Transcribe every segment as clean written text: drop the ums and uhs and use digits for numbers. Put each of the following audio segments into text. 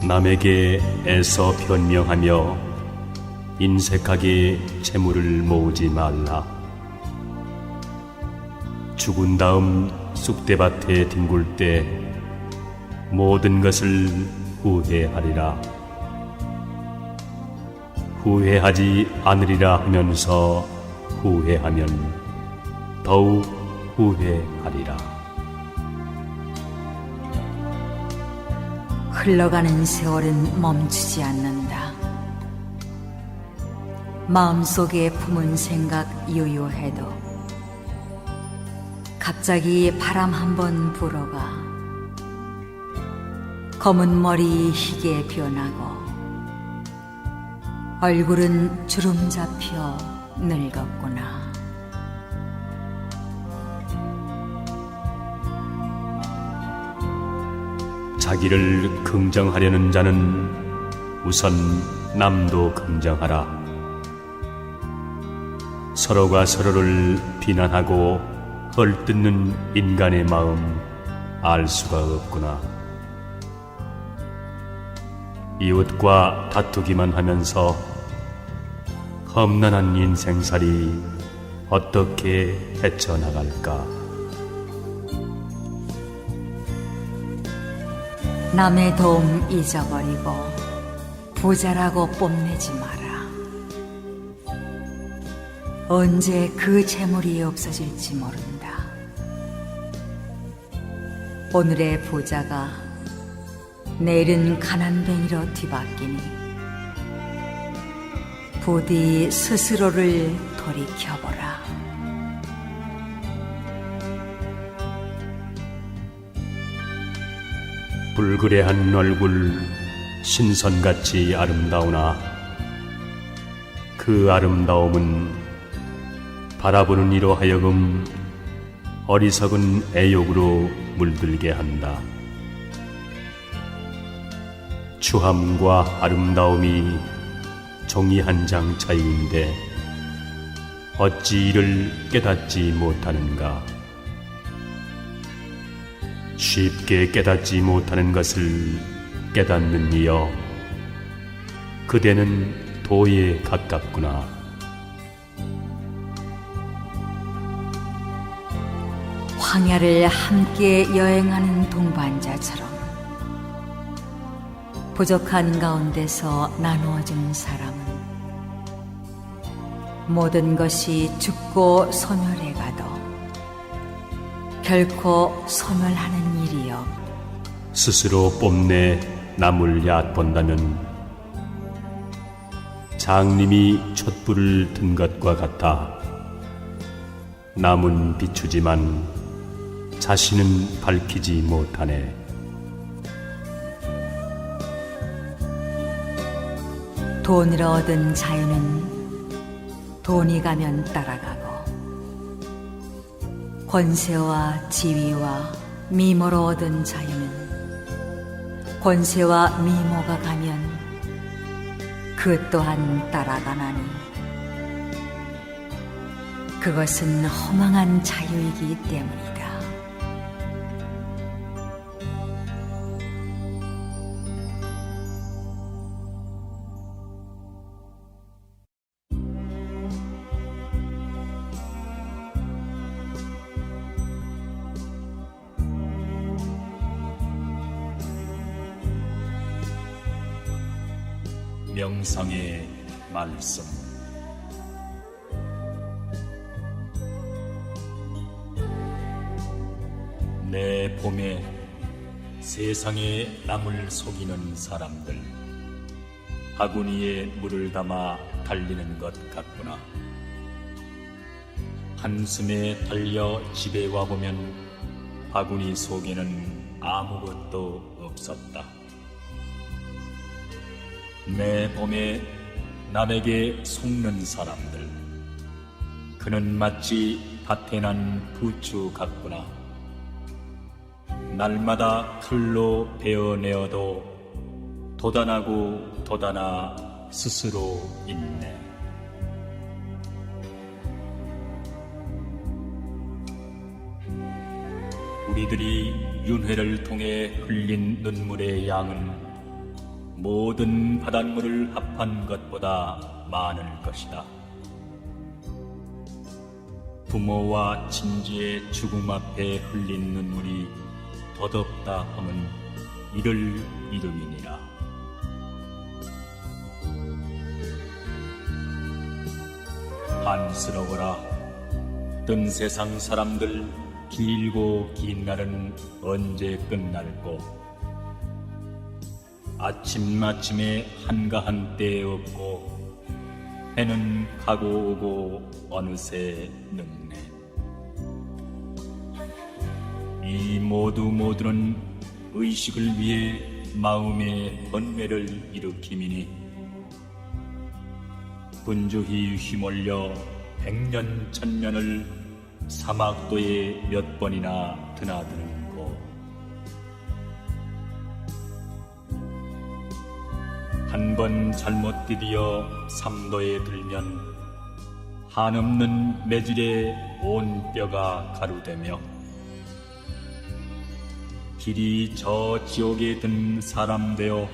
남에게 애써 변명하며 인색하게 재물을 모으지 말라. 죽은 다음 쑥대밭에 뒹굴 때 모든 것을 후회하리라. 후회하지 않으리라 하면서 후회하면 더욱 후회하리라. 흘러가는 세월은 멈추지 않는다. 마음속에 품은 생각 유유해도 갑자기 바람 한번 불어가 검은 머리 희게 변하고 얼굴은 주름 잡혀 늙었구나. 자기를 긍정하려는 자는 우선 남도 긍정하라. 서로가 서로를 비난하고 헐뜯는 인간의 마음 알 수가 없구나. 이웃과 다투기만 하면서 험난한 인생살이 어떻게 헤쳐나갈까? 남의 도움 잊어버리고 부자라고 뽐내지 마라. 언제 그 재물이 없어질지 모른다. 오늘의 부자가 내일은 가난뱅이로 뒤바뀌니 부디 스스로를 돌이켜보라. 불그레한 얼굴 신선같이 아름다우나 그 아름다움은 바라보는 이로 하여금 어리석은 애욕으로 물들게 한다. 추함과 아름다움이 종이 한 장 차이인데 어찌 이를 깨닫지 못하는가? 쉽게 깨닫지 못하는 것을 깨닫는 이여, 그대는 도에 가깝구나. 황야를 함께 여행하는 동반자처럼 부족한 가운데서 나누어주는 사람은 모든 것이 죽고 소멸해 가도 결코 소멸하는 일이 없다. 스스로 뽐내 남을 얕본다면 장님이 촛불을 든 것과 같아 남은 비추지만 자신은 밝히지 못하네. 돈으로 얻은 자유는 돈이 가면 따라가고 권세와 지위와 미모로 얻은 자유는 권세와 미모가 가면 그 또한 따라가나니 그것은 허망한 자유이기 때문이다. 명상의 말씀. 내 봄에 세상에 남을 속이는 사람들, 바구니에 물을 담아 달리는 것 같구나. 한숨에 달려 집에 와보면 바구니 속에는 아무것도 없었다. 내 봄에 남에게 속는 사람들, 그는 마치 밭에 난 부추 같구나. 날마다 칼로 베어내어도 돋아나고 돋아나 스스로 있네. 우리들이 윤회를 통해 흘린 눈물의 양은 모든 바닷물을 합한 것보다 많을 것이다. 부모와 친지의 죽음 앞에 흘린 눈물이 더덥다 함은 이를 이름이니라. 안쓰러워라. 뜬 세상 사람들, 길고 긴 날은 언제 끝날꼬. 아침마침에 한가한 때 없고 해는 가고 오고 어느새 늙네. 이 모두는 의식을 위해 마음의 번뇌를 일으킴이니 분주히 휘몰려 백년 천년을 사막도에 몇 번이나 드나드는고. 한 번 잘못 디디어 삼도에 들면 한없는 매질에 온 뼈가 가루되며 길이 저 지옥에 든 사람 되어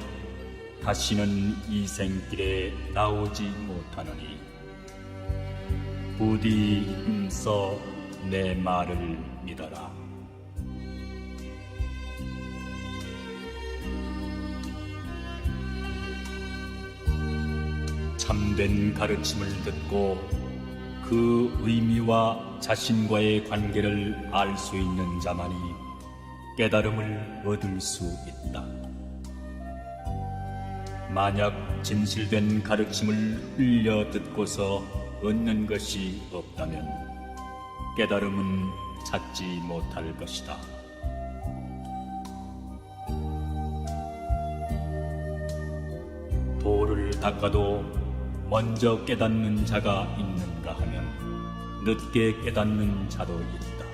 다시는 이 생길에 나오지 못하느니 부디 힘써 내 말을 믿어라. 참된 가르침을 듣고 그 의미와 자신과의 관계를 알 수 있는 자만이 깨달음을 얻을 수 있다. 만약 진실된 가르침을 흘려 듣고서 얻는 것이 없다면 깨달음은 찾지 못할 것이다. 돌을 닦아도 먼저 깨닫는 자가 있는가 하면 늦게 깨닫는 자도 있다.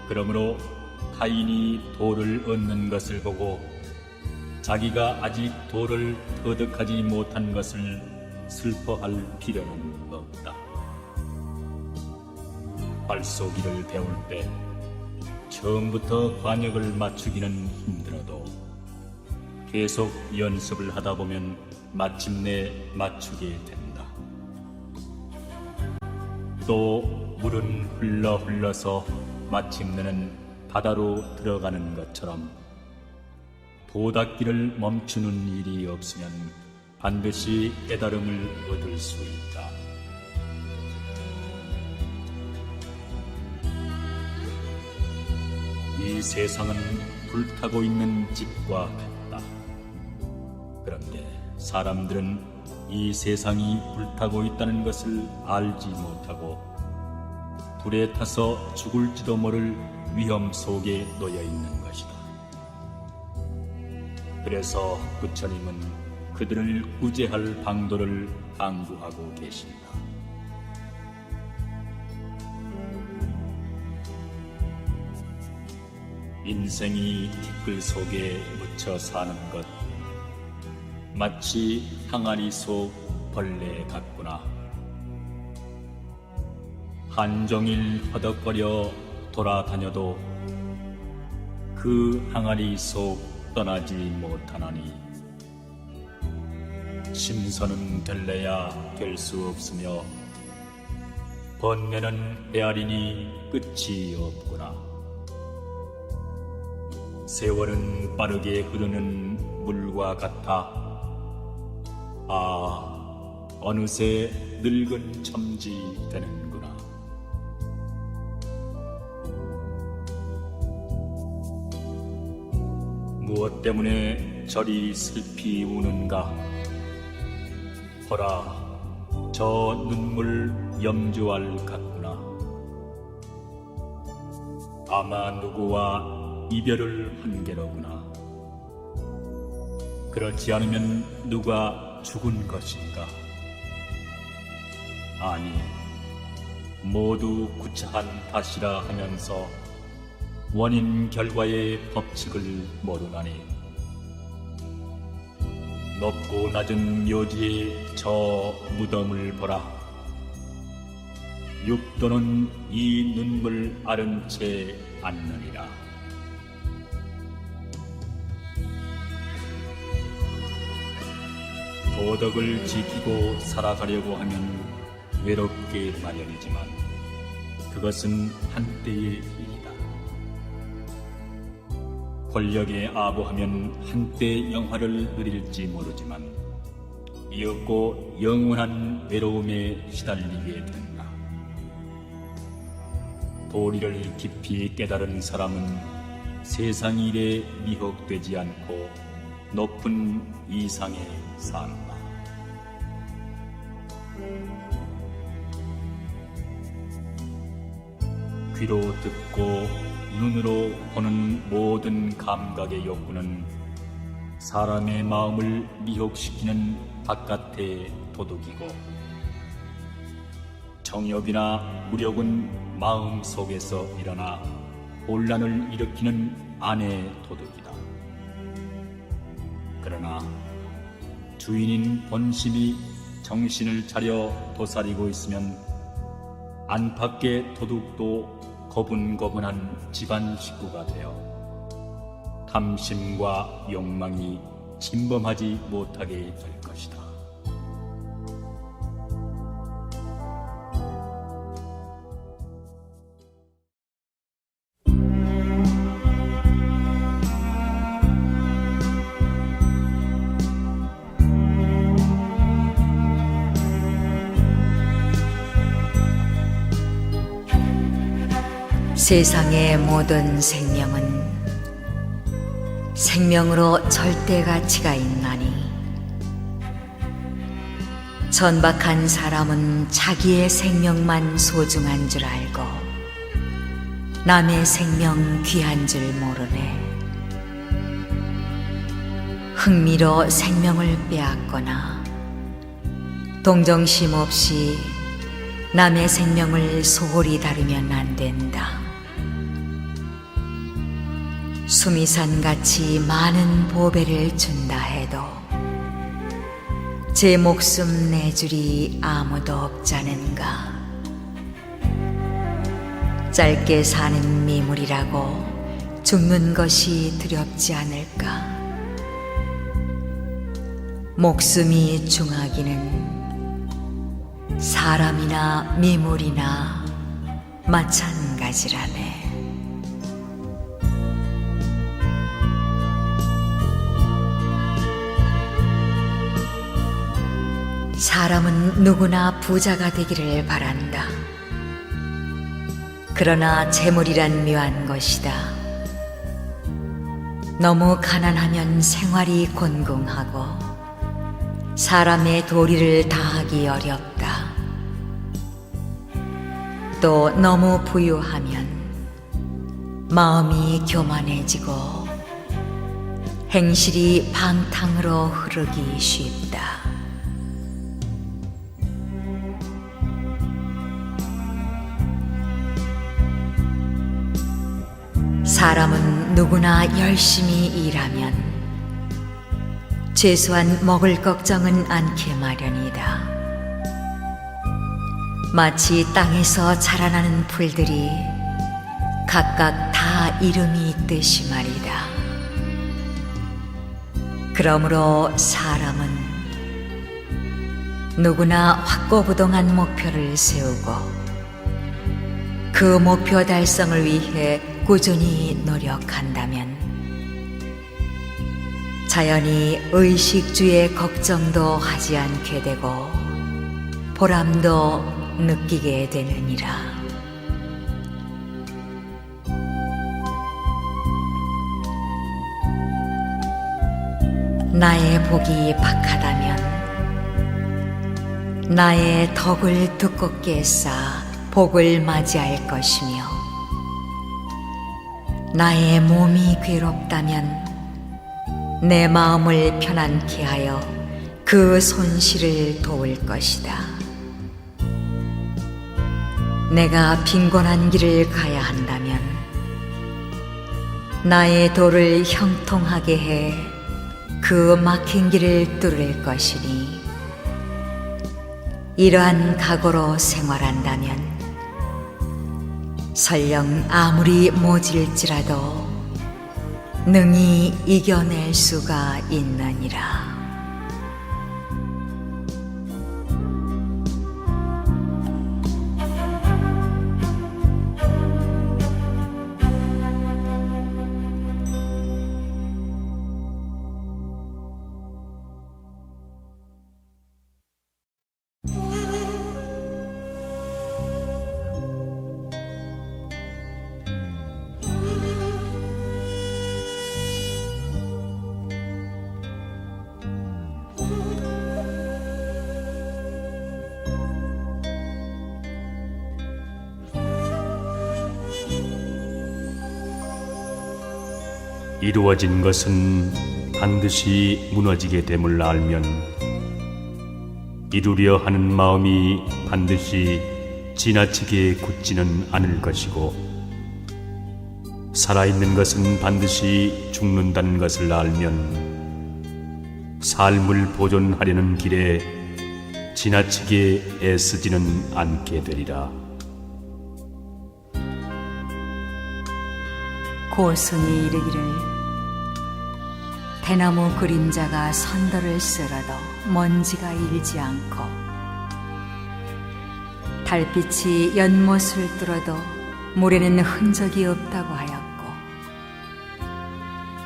그러므로 타인이 돌을 얻는 것을 보고 자기가 아직 돌을 터득하지 못한 것을 슬퍼할 필요는 없다. 발쏘기를 배울 때 처음부터 관역을 맞추기는 힘들어도 계속 연습을 하다 보면 마침내 맞추게 된다. 또 물은 흘러서 마침내는 바다로 들어가는 것처럼 도닦기를 멈추는 일이 없으면 반드시 깨달음을 얻을 수 있다. 이 세상은 불타고 있는 집과 같다. 그런데 사람들은 이 세상이 불타고 있다는 것을 알지 못하고 불에 타서 죽을지도 모를 위험 속에 놓여 있는 것이다. 그래서 부처님은 그들을 구제할 방도를 강구하고 계신다. 인생이 티끌 속에 묻혀 사는 것, 마치 항아리 속 벌레 같구나. 한종일 허덕거려 돌아다녀도 그 항아리 속 떠나지 못하나니 심선은 될래야 될 수 없으며 번뇌는 헤아리니 끝이 없구나. 세월은 빠르게 흐르는 물과 같아 어느새 늙은 첨지 되는구나. 무엇 때문에 저리 슬피 우는가? 보라, 저 눈물 염주알 같구나. 아마 누구와 이별을 한 게로구나. 그렇지 않으면 누가 죽은 것인가? 아니, 모두 구차한 탓이라 하면서 원인 결과의 법칙을 모르나니 높고 낮은 묘지의 저 무덤을 보라. 육도는 이 눈물 아른 채 앉느니라. 도덕을 지키고 살아가려고 하면 외롭게 마련이지만 그것은 한때의 일이다. 권력에 아부하면 한때 영화를 누릴지 모르지만 이윽고 영원한 외로움에 시달리게 된다. 도리를 깊이 깨달은 사람은 세상 일에 미혹되지 않고 높은 이상에 산다. 귀로 듣고 눈으로 보는 모든 감각의 욕구는 사람의 마음을 미혹시키는 바깥의 도둑이고 정욕이나 무력은 마음 속에서 일어나 혼란을 일으키는 안의 도둑이다. 그러나 주인인 본심이 정신을 차려 도사리고 있으면 안팎의 도둑도 거분거분한 집안 식구가 되어 탐심과 욕망이 침범하지 못하게 될 것이다. 세상의 모든 생명은 생명으로 절대 가치가 있나니 천박한 사람은 자기의 생명만 소중한 줄 알고 남의 생명 귀한 줄 모르네. 흥미로 생명을 빼앗거나 동정심 없이 남의 생명을 소홀히 다루면 안 된다. 수미산같이 많은 보배를 준다 해도 제 목숨 내줄이 아무도 없자는가. 짧게 사는 미물이라고 죽는 것이 두렵지 않을까. 목숨이 중하기는 사람이나 미물이나 마찬가지라네. 사람은 누구나 부자가 되기를 바란다. 그러나 재물이란 묘한 것이다. 너무 가난하면 생활이 곤궁하고 사람의 도리를 다하기 어렵다. 또 너무 부유하면 마음이 교만해지고 행실이 방탕으로 흐르기 쉽다. 사람은 누구나 열심히 일하면 최소한 먹을 걱정은 않게 마련이다. 마치 땅에서 자라나는 풀들이 각각 다 이름이 있듯이 말이다. 그러므로 사람은 누구나 확고부동한 목표를 세우고 그 목표 달성을 위해 꾸준히 노력한다면 자연히 의식주의 걱정도 하지 않게 되고 보람도 느끼게 되느니라. 나의 복이 박하다면 나의 덕을 두껍게 쌓아 복을 맞이할 것이며 나의 몸이 괴롭다면 내 마음을 편안케 하여 그 손실을 도울 것이다. 내가 빈곤한 길을 가야 한다면 나의 도를 형통하게 해 그 막힌 길을 뚫을 것이니 이러한 각오로 생활한다면 설령 아무리 모질지라도 능히 이겨낼 수가 있느니라. 이루어진 것은 반드시 무너지게 됨을 알면 이루려 하는 마음이 반드시 지나치게 굳지는 않을 것이고, 살아있는 것은 반드시 죽는다는 것을 알면 삶을 보존하려는 길에 지나치게 애쓰지는 않게 되리라. 고승이 이르기를 대나무 그림자가 선더를 쓸어도 먼지가 일지 않고, 달빛이 연못을 뚫어도 물에는 흔적이 없다고 하였고,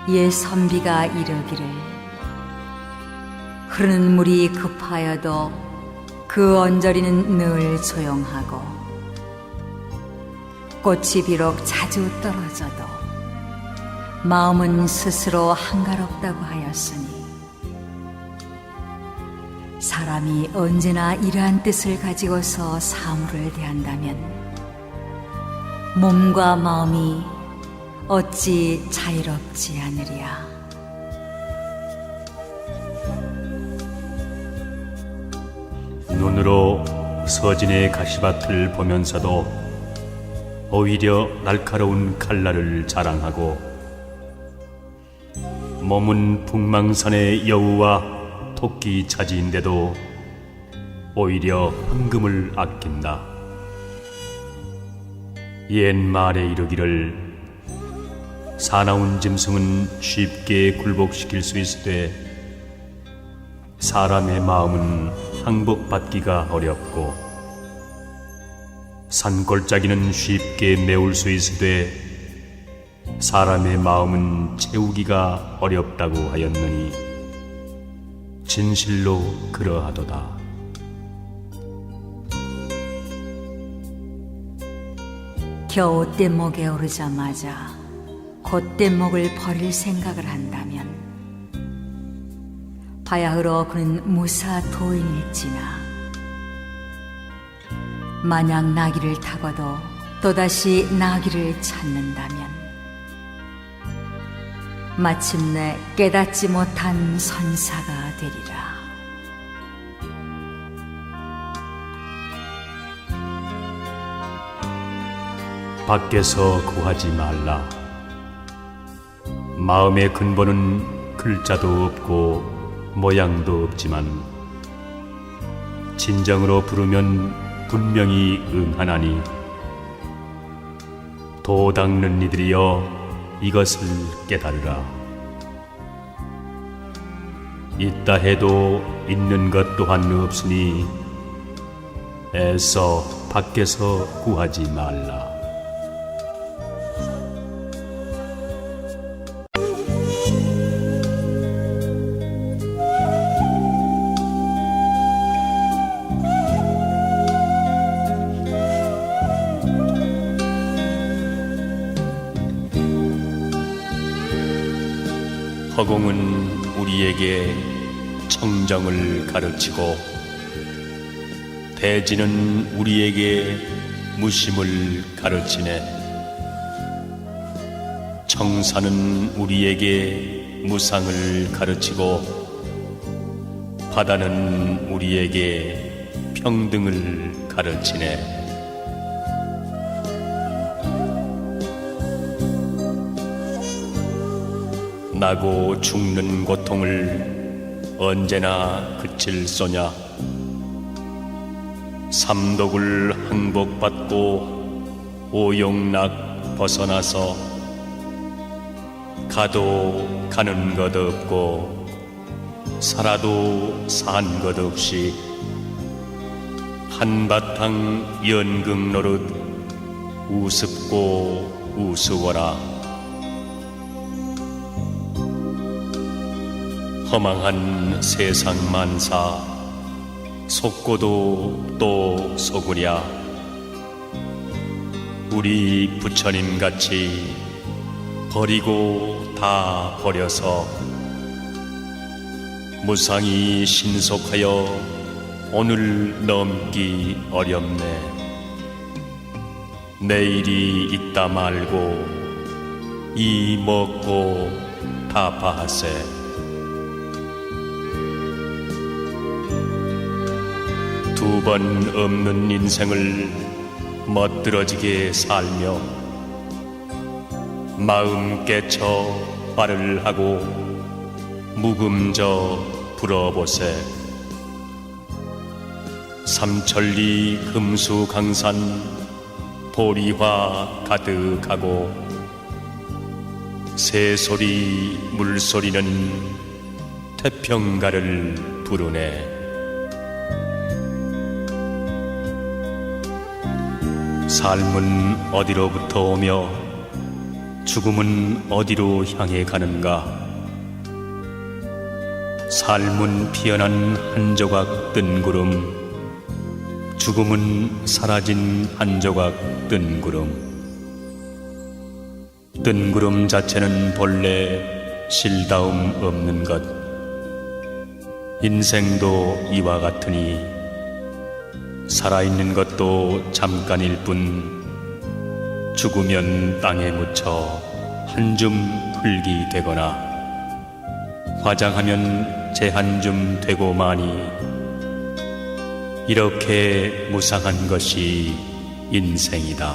옛 선비가 이르기를 흐르는 물이 급하여도 그 언저리는 늘 조용하고, 꽃이 비록 자주 떨어져도 마음은 스스로 한가롭다고 하였으니, 사람이 언제나 이러한 뜻을 가지고서 사물을 대한다면 몸과 마음이 어찌 자유롭지 않으랴. 눈으로 서진의 가시밭을 보면서도 오히려 날카로운 칼날을 자랑하고, 몸은 북망산의 여우와 토끼 차지인데도 오히려 황금을 아낀다. 옛 말에 이르기를 사나운 짐승은 쉽게 굴복시킬 수 있으되 사람의 마음은 항복받기가 어렵고, 산골짜기는 쉽게 메울 수 있으되 사람의 마음은 채우기가 어렵다고 하였느니 진실로 그러하도다. 겨우 뗏목에 오르자마자 곧 뗏목을 버릴 생각을 한다면 바야흐로 그는 무사 도인일지나, 만약 나귀를 타고도 또다시 나귀를 찾는다면 마침내 깨닫지 못한 선사가 되리라. 밖에서 구하지 말라. 마음의 근본은 글자도 없고 모양도 없지만 진정으로 부르면 분명히 응하나니, 도 닦는 이들이여 이것을 깨달으라. 있다 해도 있는 것 또한 없으니 애써 밖에서 구하지 말라. 허공은 우리에게 청정을 가르치고, 대지는 우리에게 무심을 가르치네. 청산은 우리에게 무상을 가르치고, 바다는 우리에게 평등을 가르치네. 나고 죽는 고통을 언제나 그칠 소냐. 삼독을 항복받고 오용락 벗어나서 가도 가는 것 없고 살아도 산 것 없이 한바탕 연극 노릇 우습고 우스워라. 허망한 세상 만사 속고도 또 속으랴. 우리 부처님같이 버리고 다 버려서 무상히 신속하여 오늘 넘기 어렵네. 내일이 있다 말고 이 먹고 타파하세. 두 번 없는 인생을 멋들어지게 살며 마음 깨쳐 발을 하고 묵음져 불어보세. 삼천리 금수강산 보리화 가득하고 새소리 물소리는 태평가를 부르네. 삶은 어디로부터 오며 죽음은 어디로 향해 가는가? 삶은 피어난 한 조각 뜬구름, 죽음은 사라진 한 조각 뜬구름. 뜬구름 자체는 본래 실다움 없는 것. 인생도 이와 같으니 살아있는 것도 잠깐일 뿐 죽으면 땅에 묻혀 한 줌 흙이 되거나 화장하면 재 한 줌 되고 마니 이렇게 무상한 것이 인생이다.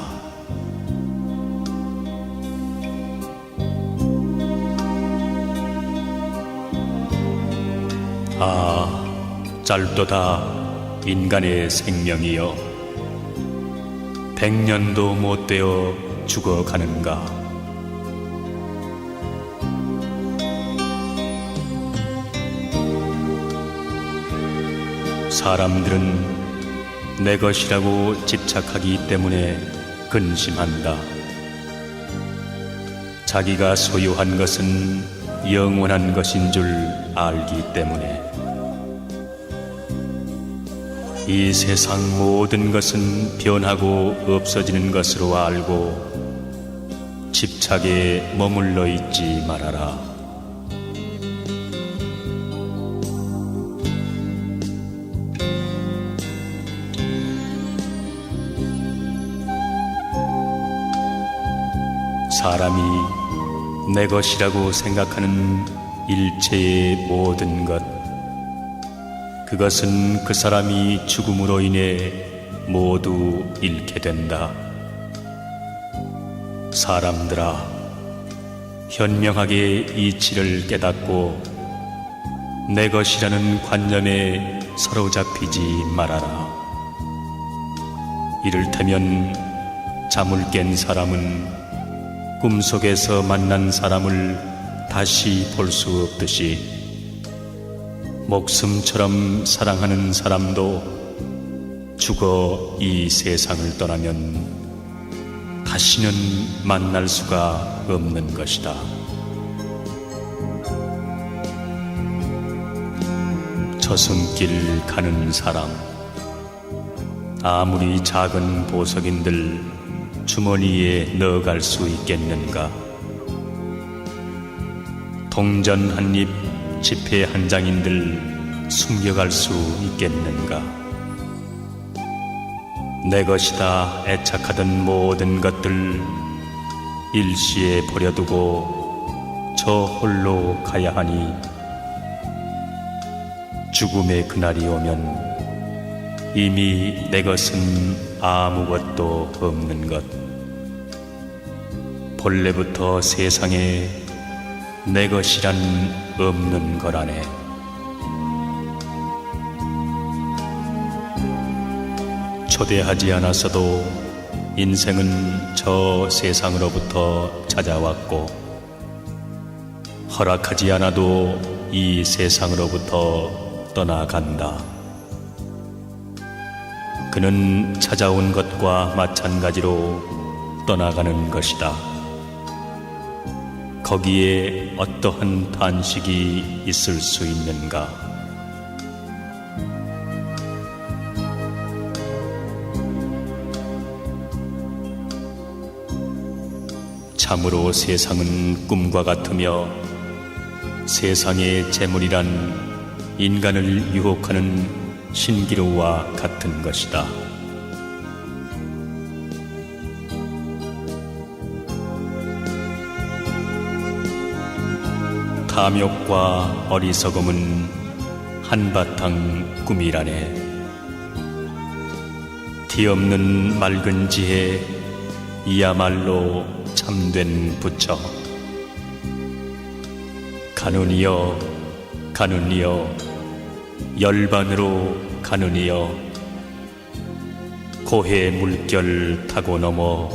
아, 짧도다 인간의 생명이여. 100년도 못 되어 죽어가는가? 사람들은 내 것이라고 집착하기 때문에 근심한다. 자기가 소유한 것은 영원한 것인 줄 알기 때문에. 이 세상 모든 것은 변하고 없어지는 것으로 알고 집착에 머물러 있지 말아라. 사람이 내 것이라고 생각하는 일체의 모든 것, 그것은 그 사람이 죽음으로 인해 모두 잃게 된다. 사람들아, 현명하게 이치를 깨닫고 내 것이라는 관념에 사로잡히지 말아라. 이를테면 잠을 깬 사람은 꿈속에서 만난 사람을 다시 볼 수 없듯이 목숨처럼 사랑하는 사람도 죽어 이 세상을 떠나면 다시는 만날 수가 없는 것이다. 저승길 가는 사람, 아무리 작은 보석인들 주머니에 넣어갈 수 있겠는가? 동전 한 입, 지폐 한 장인들 숨겨갈 수 있겠는가? 내 것이다 애착하던 모든 것들 일시에 버려두고 저 홀로 가야 하니 죽음의 그날이 오면 이미 내 것은 아무것도 없는 것. 본래부터 세상에 내 것이란 없는 거라네. 초대하지 않았어도 인생은 저 세상으로부터 찾아왔고, 허락하지 않아도 이 세상으로부터 떠나간다. 그는 찾아온 것과 마찬가지로 떠나가는 것이다. 거기에 어떠한 단식이 있을 수 있는가? 참으로 세상은 꿈과 같으며 세상의 재물이란 인간을 유혹하는 신기루와 같은 것이다. 탐욕과 어리석음은 한바탕 꿈이라네. 티없는 맑은 지혜, 이야말로 참된 부처. 가느니여 가느니여 열반으로 가느니여 고해 물결 타고 넘어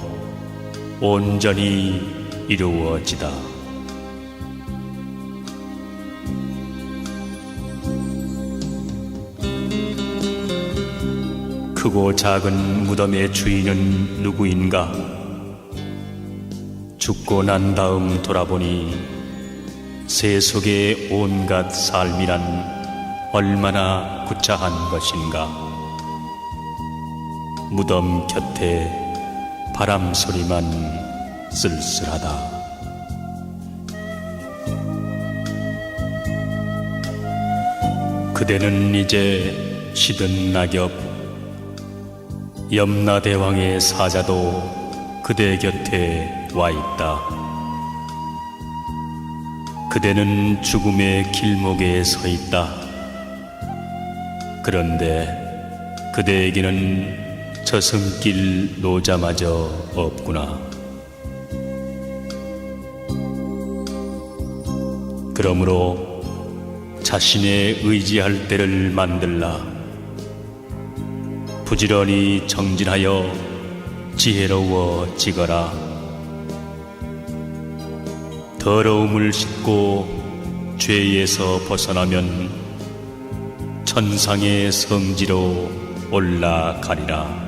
온전히 이루어지다. 크고 작은 무덤의 주인은 누구인가? 죽고 난 다음 돌아보니 세속의 온갖 삶이란 얼마나 구차한 것인가. 무덤 곁에 바람 소리만 쓸쓸하다. 그대는 이제 시든 낙엽, 염라대왕의 사자도 그대 곁에 와 있다. 그대는 죽음의 길목에 서 있다. 그런데 그대에게는 저승길 노자마저 없구나. 그러므로 자신의 의지할 때를 만들라. 부지런히 정진하여 지혜로워지거라. 더러움을 씻고 죄에서 벗어나면 천상의 성지로 올라가리라.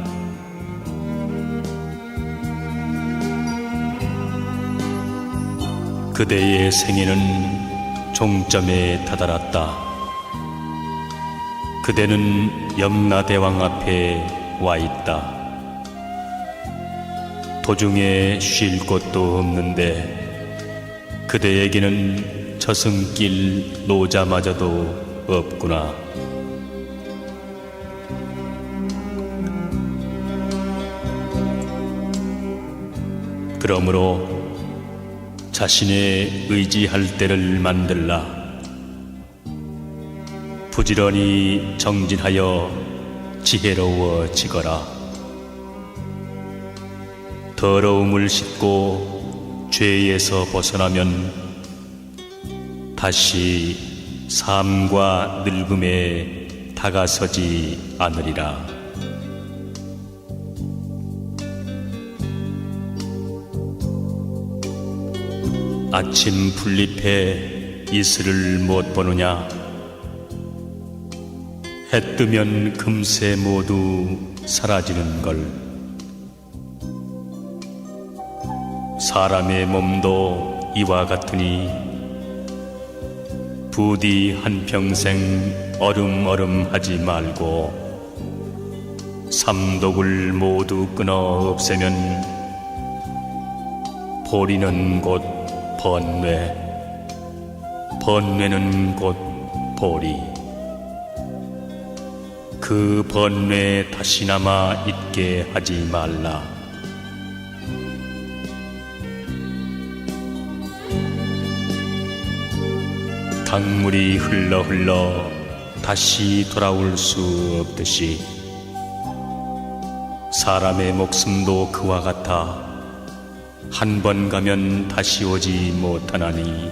그대의 생애는 종점에 다다랐다. 그대는 염라대왕 앞에 와 있다. 도중에 쉴 곳도 없는데 그대에게는 저승길 노자마저도 없구나. 그러므로 자신의 의지할 때를 만들라. 부지런히 정진하여 지혜로워지거라. 더러움을 씻고 죄에서 벗어나면 다시 삶과 늙음에 다가서지 않으리라. 아침 풀잎에 이슬을 못 보느냐? 해 뜨면 금세 모두 사라지는 걸. 사람의 몸도 이와 같으니 부디 한평생 어름어름하지 말고 삼독을 모두 끊어 없애면 보리는 곧 번뇌, 번뇌는 곧 보리. 그 번뇌 다시나마 있게 하지 말라. 강물이 흘러 다시 돌아올 수 없듯이 사람의 목숨도 그와 같아 한 번 가면 다시 오지 못하나니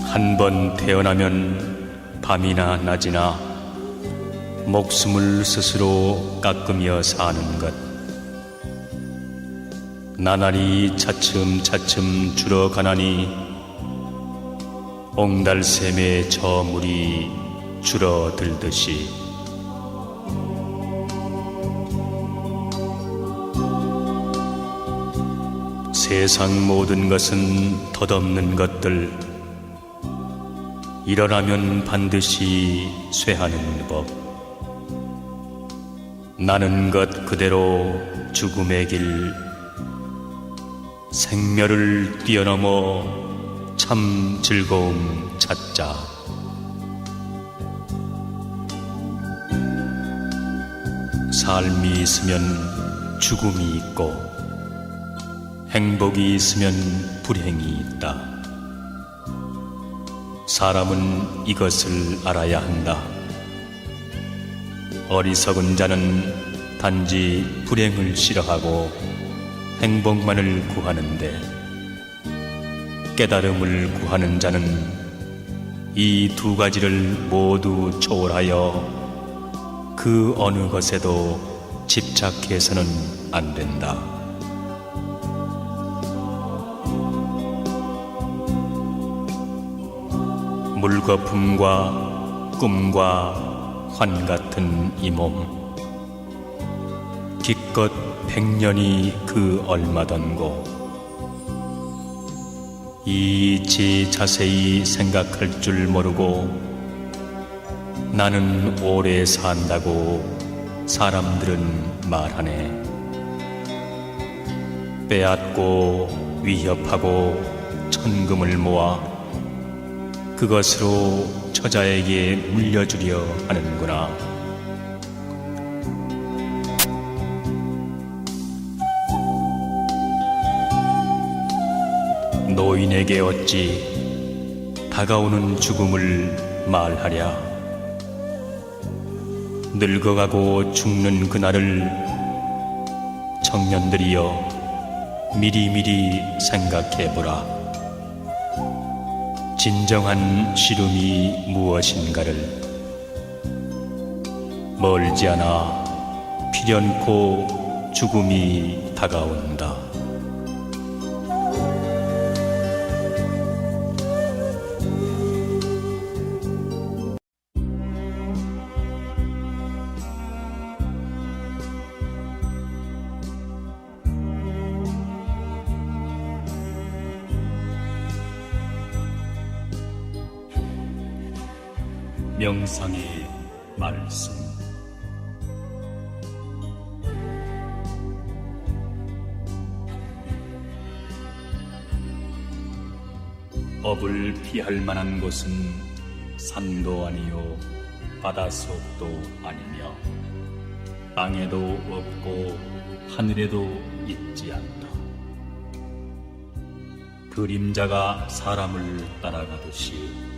한 번 태어나면 밤이나 낮이나 목숨을 스스로 깎으며 사는 것. 나날이 차츰차츰 줄어가나니 옹달샘의 저물이 줄어들듯이 세상 모든 것은 덧없는 것들, 일어나면 반드시 쇠하는 법. 나는 것 그대로 죽음의 길, 생멸을 뛰어넘어 참 즐거움 찾자. 삶이 있으면 죽음이 있고 행복이 있으면 불행이 있다. 사람은 이것을 알아야 한다. 어리석은 자는 단지 불행을 싫어하고 행복만을 구하는데, 깨달음을 구하는 자는 이 두 가지를 모두 초월하여 그 어느 것에도 집착해서는 안 된다. 물거품과 꿈과 환 같은 이 몸, 기껏 100년이 그 얼마던고. 이 자세히 생각할 줄 모르고 나는 오래 산다고 사람들은 말하네. 빼앗고 위협하고 천금을 모아 그것으로 처자에게 물려주려 하는구나. 노인에게 어찌 다가오는 죽음을 말하랴. 늙어가고 죽는 그날을 청년들이여 미리미리 생각해보라. 진정한 시름이 무엇인가를. 멀지 않아 필연코 죽음이 다가온다. 명상의 말씀. 업을 피할 만한 곳은 산도 아니요 바닷속도 아니며 땅에도 없고 하늘에도 있지 않다. 그림자가 사람을 따라가듯이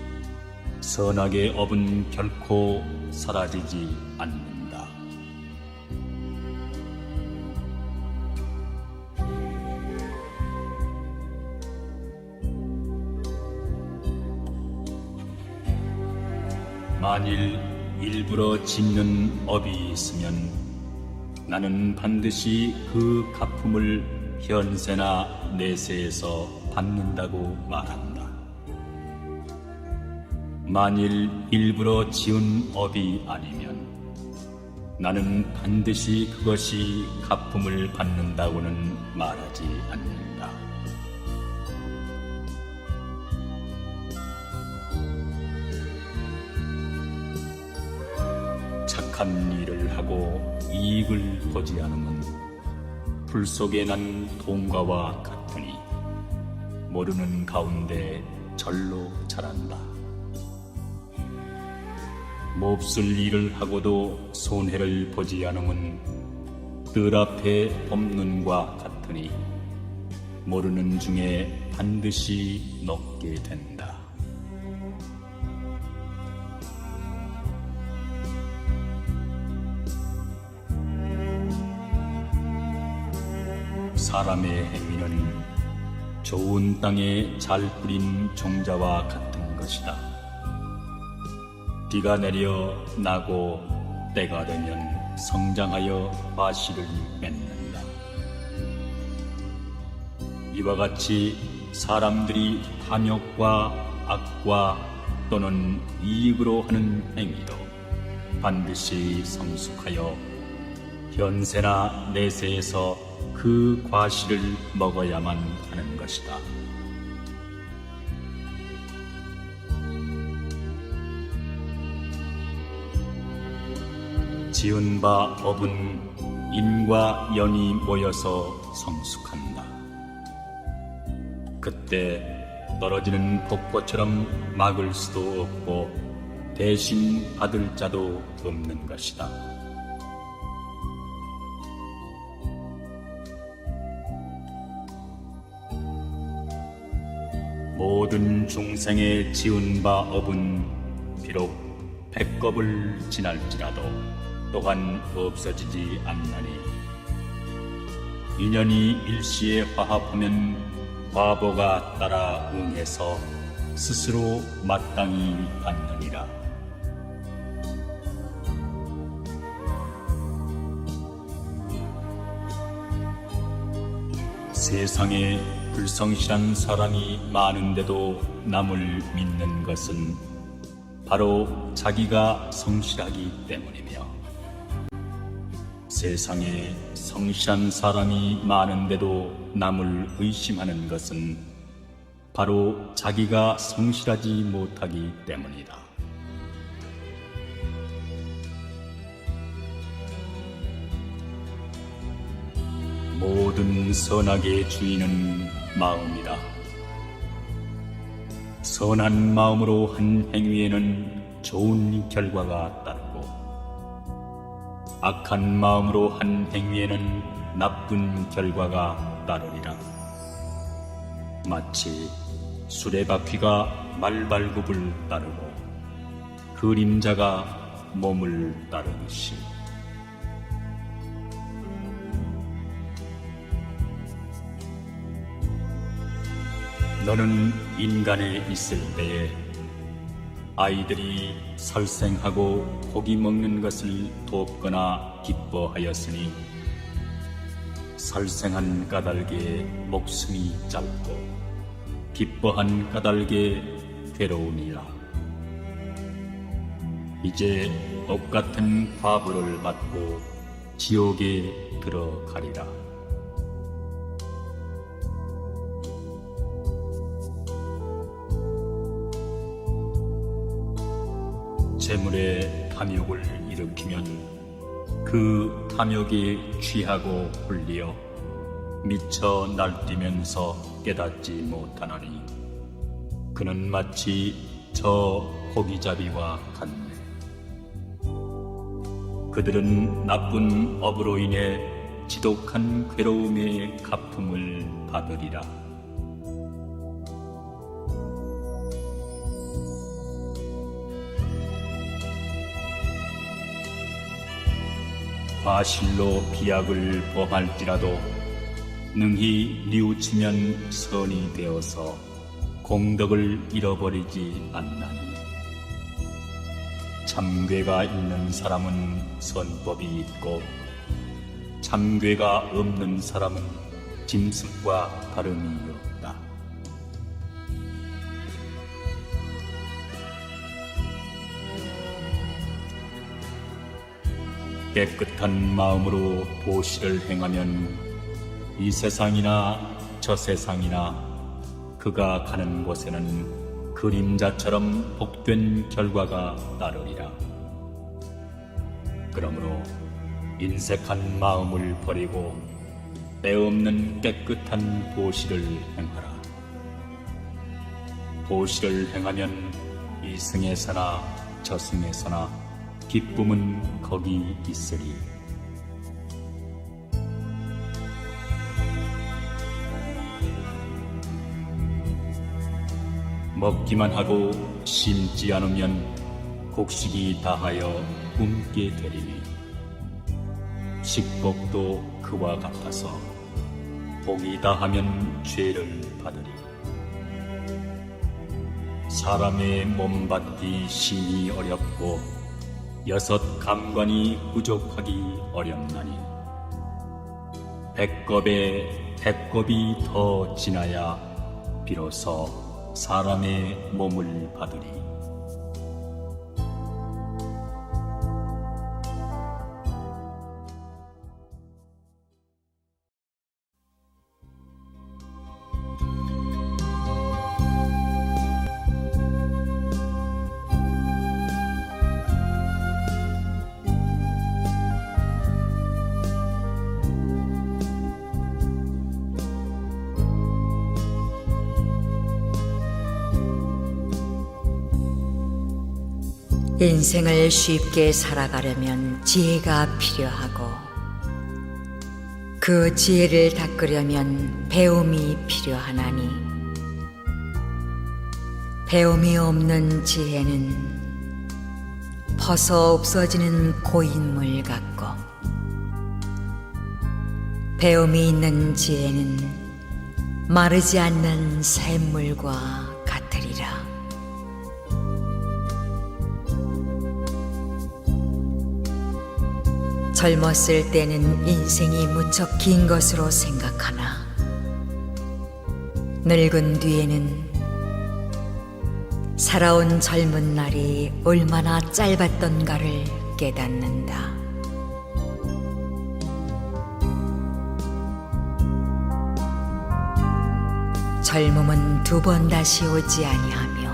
선악의 업은 결코 사라지지 않는다. 만일 일부러 짓는 업이 있으면 나는 반드시 그 갚음을 현세나 내세에서 받는다고 말한다. 만일 일부러 지은 업이 아니면 나는 반드시 그것이 갚음을 받는다고는 말하지 않는다. 착한 일을 하고 이익을 보지 않으면 불 속에 난 동과와 같으니 모르는 가운데 절로 자란다. 몹쓸 일을 하고도 손해를 보지 않으면 뜰 앞에 봄눈과 같으니 모르는 중에 반드시 녹게 된다. 사람의 행위는 좋은 땅에 잘 뿌린 종자와 같은 것이다. 비가 내려 나고 때가 되면 성장하여 과실을 맺는다. 이와 같이 사람들이 탐욕과 악과 또는 이익으로 하는 행위도 반드시 성숙하여 현세나 내세에서 그 과실을 먹어야만 하는 것이다. 지은 바 업은 인과 연이 모여서 성숙한다. 그때 떨어지는 폭포처럼 막을 수도 없고 대신 받을 자도 없는 것이다. 모든 중생의 지은 바 업은 비록 100겁을 지날지라도 또한 없어지지 않나니 인연이 일시에 화합하면 과보가 따라 응해서 스스로 마땅히 받느니라. 세상에 불성실한 사람이 많은데도 남을 믿는 것은 바로 자기가 성실하기 때문이며, 세상에 성실한 사람이 많은데도 남을 의심하는 것은 바로 자기가 성실하지 못하기 때문이다. 모든 선악의 주인은 마음이다. 선한 마음으로 한 행위에는 좋은 결과가 따르고, 악한 마음으로 한 행위에는 나쁜 결과가 따르리라. 마치 수레바퀴가 말발굽을 따르고 그림자가 몸을 따르듯이 너는 인간에 있을 때에 아이들이 살생하고 고기 먹는 것을 돕거나 기뻐하였으니 살생한 까닭에 목숨이 짧고 기뻐한 까닭에 괴로우니라. 이제 업같은 과보를 받고 지옥에 들어가리라. 재물에 탐욕을 일으키면 그 탐욕에 취하고 홀리어 미쳐 날뛰면서 깨닫지 못하나니 그는 마치 저 고기잡이와 같네. 그들은 나쁜 업으로 인해 지독한 괴로움의 갚음을 받으리라. 과실로 비약을 범할지라도 능히 뉘우치면 선이 되어서 공덕을 잃어버리지 않나니 참괴가 있는 사람은 선법이 있고 참괴가 없는 사람은 짐승과 다름이 없다. 깨끗한 마음으로 보시를 행하면 이 세상이나 저 세상이나 그가 가는 곳에는 그림자처럼 복된 결과가 따르리라. 그러므로 인색한 마음을 버리고 때없는 깨끗한 보시를 행하라. 보시를 행하면 이 승에서나 저 승에서나 기쁨은 거기 있으리. 먹기만 하고 심지 않으면 곡식이 다하여 굶게 되리니 식복도 그와 같아서 복이 다하면 죄를 받으리. 사람의 몸 받기 심히 어렵고 6 감관이 부족하기 어렵나니 100겁에 100겁이 더 지나야 비로소 사람의 몸을 받으리. 인생을 쉽게 살아가려면 지혜가 필요하고 그 지혜를 닦으려면 배움이 필요하나니 배움이 없는 지혜는 벗어 없어지는 고인물 같고, 배움이 있는 지혜는 마르지 않는 샘물과 같으리라. 젊었을 때는 인생이 무척 긴 것으로 생각하나 늙은 뒤에는 살아온 젊은 날이 얼마나 짧았던가를 깨닫는다. 젊음은 두 번 다시 오지 아니하며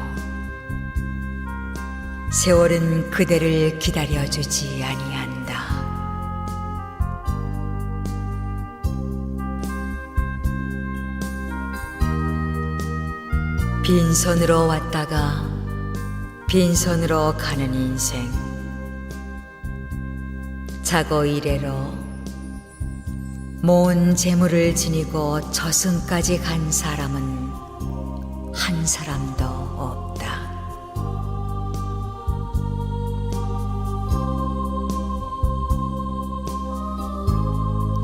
세월은 그대를 기다려주지 아니한다. 빈손으로 왔다가 빈손으로 가는 인생, 자고 이래로 모은 재물을 지니고 저승까지 간 사람은 한 사람도 없다.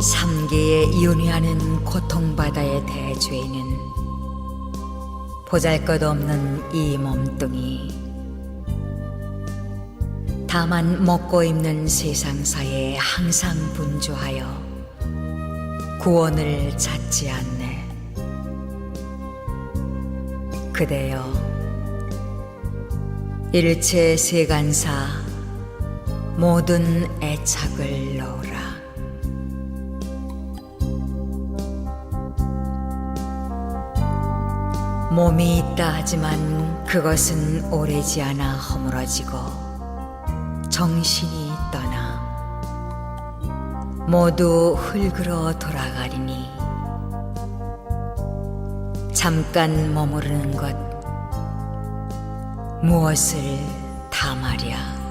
삼계에 윤회하는 고통바다의 대죄인은 보잘것없는 이 몸뚱이, 다만 먹고 입는 세상사에 항상 분주하여 구원을 찾지 않네. 그대여, 일체 세간사 모든 애착을 놓으라. 몸이 있다 하지만 그것은 오래지 않아 허물어지고 정신이 떠나 모두 흙으로 돌아가리니 잠깐 머무르는 것 무엇을 담하랴.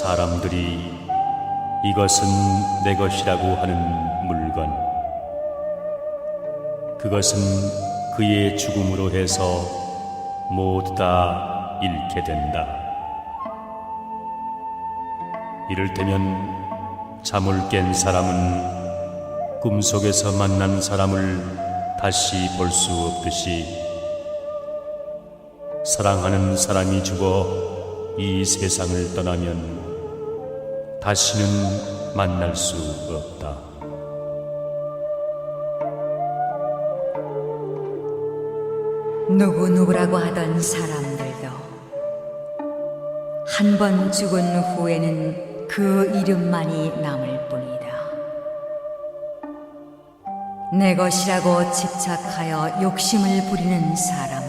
사람들이 이것은 내 것이라고 하는 물건, 그것은 그의 죽음으로 해서 모두 다 잃게 된다. 이를테면 잠을 깬 사람은 꿈속에서 만난 사람을 다시 볼 수 없듯이 사랑하는 사람이 죽어 이 세상을 떠나면 다시는 만날 수 없다. 누구누구라고 하던 사람들도 한 번 죽은 후에는 그 이름만이 남을 뿐이다. 내 것이라고 집착하여 욕심을 부리는 사람은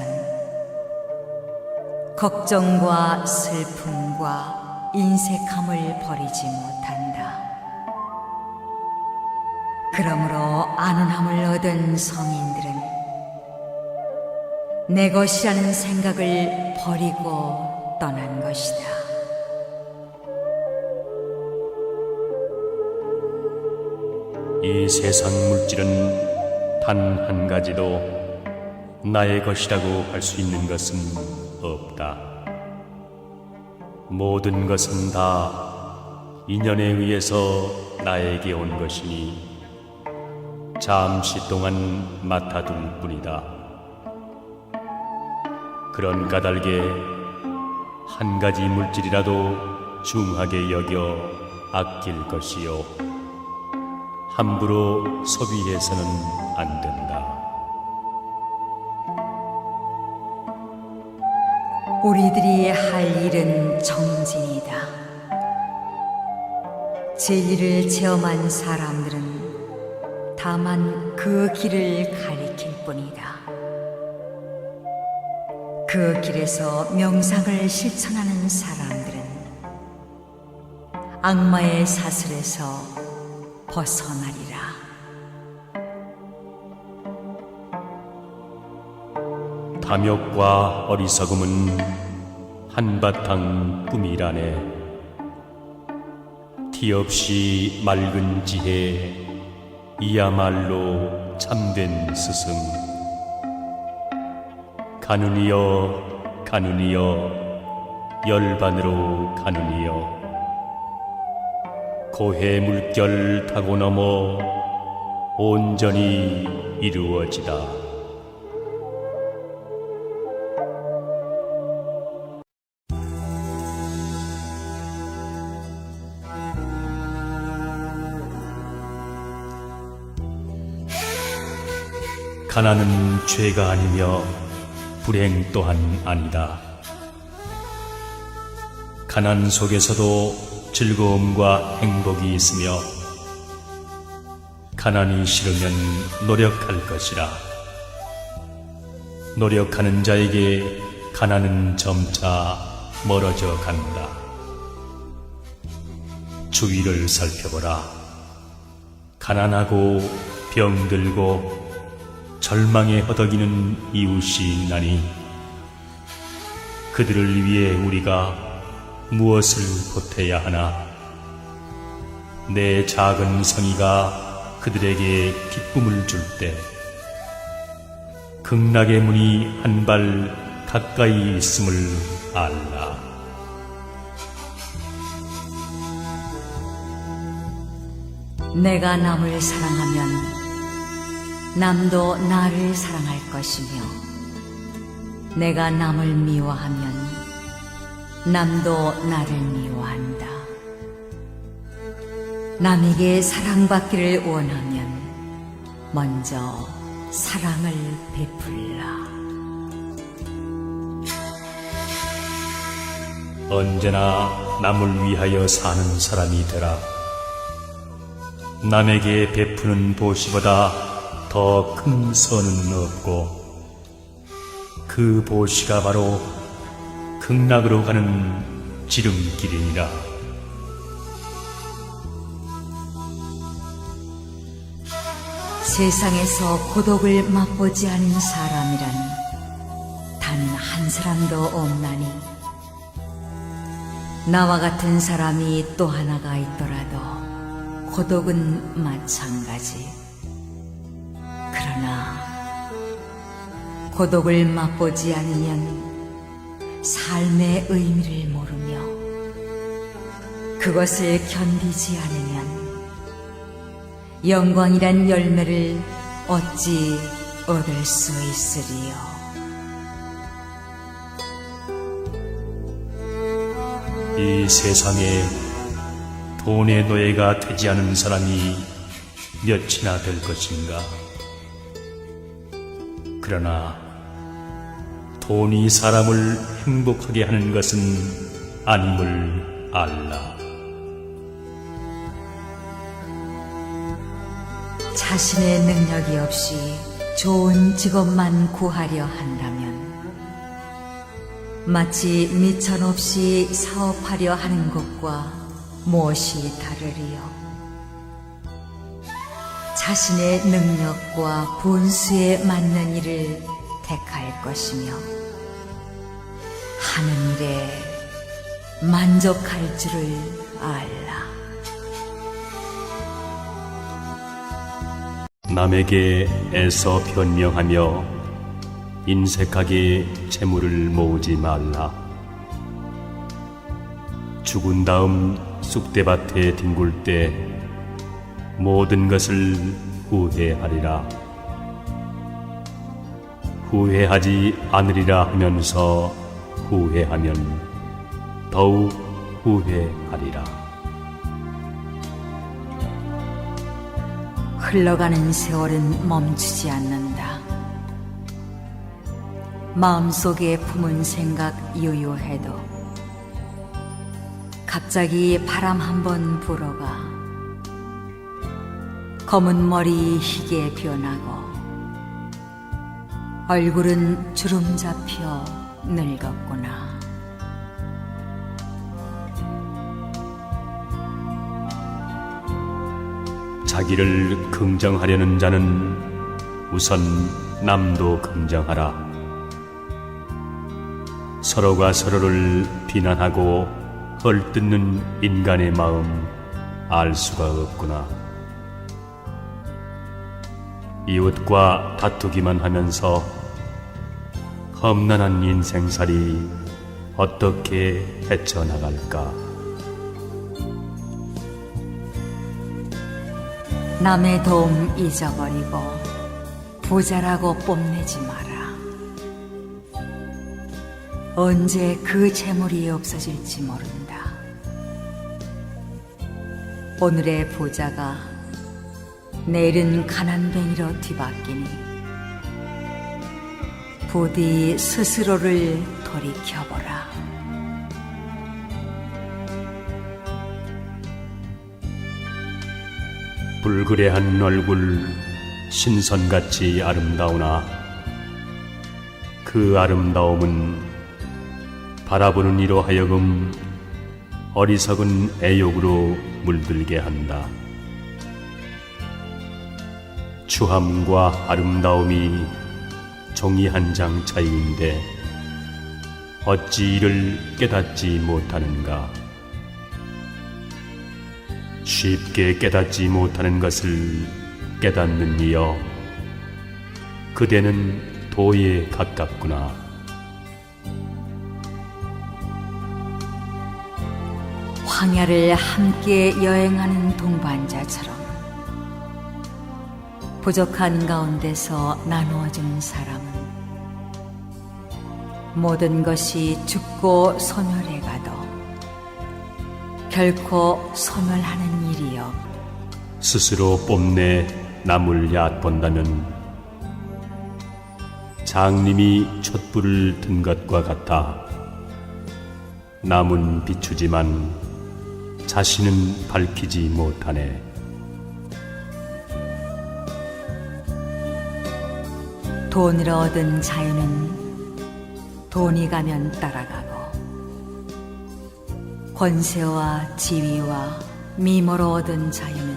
걱정과 슬픔과 인색함을 버리지 못한다. 그러므로 안온함을 얻은 성인들은 내 것이라는 생각을 버리고 떠난 것이다. 이 세상 물질은 단 한 가지도 나의 것이라고 할 수 있는 것은 없다. 모든 것은 다 인연에 의해서 나에게 온 것이니 잠시 동안 맡아둘 뿐이다. 그런 까닭에 한 가지 물질이라도 중하게 여겨 아낄 것이요, 함부로 소비해서는 안 된다. 우리들이 할 일은 정진이다. 진리를 체험한 사람들은 다만 그 길을 가리킬 뿐이다. 그 길에서 명상을 실천하는 사람들은 악마의 사슬에서 벗어나리라. 탐욕과 어리석음은 한바탕 꿈이라네. 티 없이 맑은 지혜, 이야말로 참된 스승. 가누니여 가누니여 열반으로 가누니여, 고해 물결 타고 넘어 온전히 이루어지다. 가난은 죄가 아니며 불행 또한 아니다. 가난 속에서도 즐거움과 행복이 있으며 가난이 싫으면 노력할 것이라. 노력하는 자에게 가난은 점차 멀어져 간다. 주위를 살펴보라. 가난하고 병들고 절망에 허덕이는 이웃이 있나니 그들을 위해 우리가 무엇을 보태야 하나? 내 작은 성의가 그들에게 기쁨을 줄 때 극락의 문이 한 발 가까이 있음을 알라. 내가 남을 사랑하면 남도 나를 사랑할 것이며, 내가 남을 미워하면 남도 나를 미워한다. 남에게 사랑받기를 원하면 먼저 사랑을 베풀라. 언제나 남을 위하여 사는 사람이 되라. 남에게 베푸는 보시보다 더 큰 선은 없고, 그 보시가 바로 극락으로 가는 지름길이니라. 세상에서 고독을 맛보지 않은 사람이란 단 한 사람도 없나니, 나와 같은 사람이 또 하나가 있더라도 고독은 마찬가지. 그러나 고독을 맛보지 않으면 삶의 의미를 모르며 그것을 견디지 않으면 영광이란 열매를 어찌 얻을 수 있으리요. 이 세상에 돈의 노예가 되지 않은 사람이 몇이나 될 것인가? 그러나 돈이 사람을 행복하게 하는 것은 아님을 알라. 자신의 능력이 없이 좋은 직업만 구하려 한다면 마치 미천 없이 사업하려 하는 것과 무엇이 다르리요. 자신의 능력과 본수에 맞는 일을 택할 것이며 하는 일에 만족할 줄을 알라. 남에게 애써 변명하며 인색하게 재물을 모으지 말라. 죽은 다음 쑥대밭에 뒹굴 때 모든 것을 후회하리라. 후회하지 않으리라 하면서 후회하면 더욱 후회하리라. 흘러가는 세월은 멈추지 않는다. 마음속에 품은 생각 유효해도 갑자기 바람 한번 불어가 검은 머리 희게 변하고 얼굴은 주름 잡혀 늙었구나. 자기를 긍정하려는 자는 우선 남도 긍정하라. 서로가 서로를 비난하고 헐뜯는 인간의 마음 알 수가 없구나. 이웃과 다투기만 하면서 험난한 인생살이 어떻게 헤쳐나갈까? 남의 도움 잊어버리고 부자라고 뽐내지 마라. 언제 그 재물이 없어질지 모른다. 오늘의 부자가 내일은 가난뱅이로 뒤바뀌니 부디 스스로를 돌이켜보라. 불그레한 얼굴 신선같이 아름다우나 그 아름다움은 바라보는 이로 하여금 어리석은 애욕으로 물들게 한다. 추함과 아름다움이 종이 한 장 차이인데 어찌 이를 깨닫지 못하는가? 쉽게 깨닫지 못하는 것을 깨닫는 이여, 그대는 도에 가깝구나. 황야를 함께 여행하는 동반자처럼 부족한 가운데서 나누어주는 사람은 모든 것이 죽고 소멸해 가도 결코 소멸하는 일이 없. 스스로 뽐내 남을 얕본다면 장님이 촛불을 든 것과 같아 남은 비추지만 자신은 밝히지 못하네. 돈을 얻은 자유는 돈이 가면 따라가고 권세와 지위와 미모로 얻은 자유는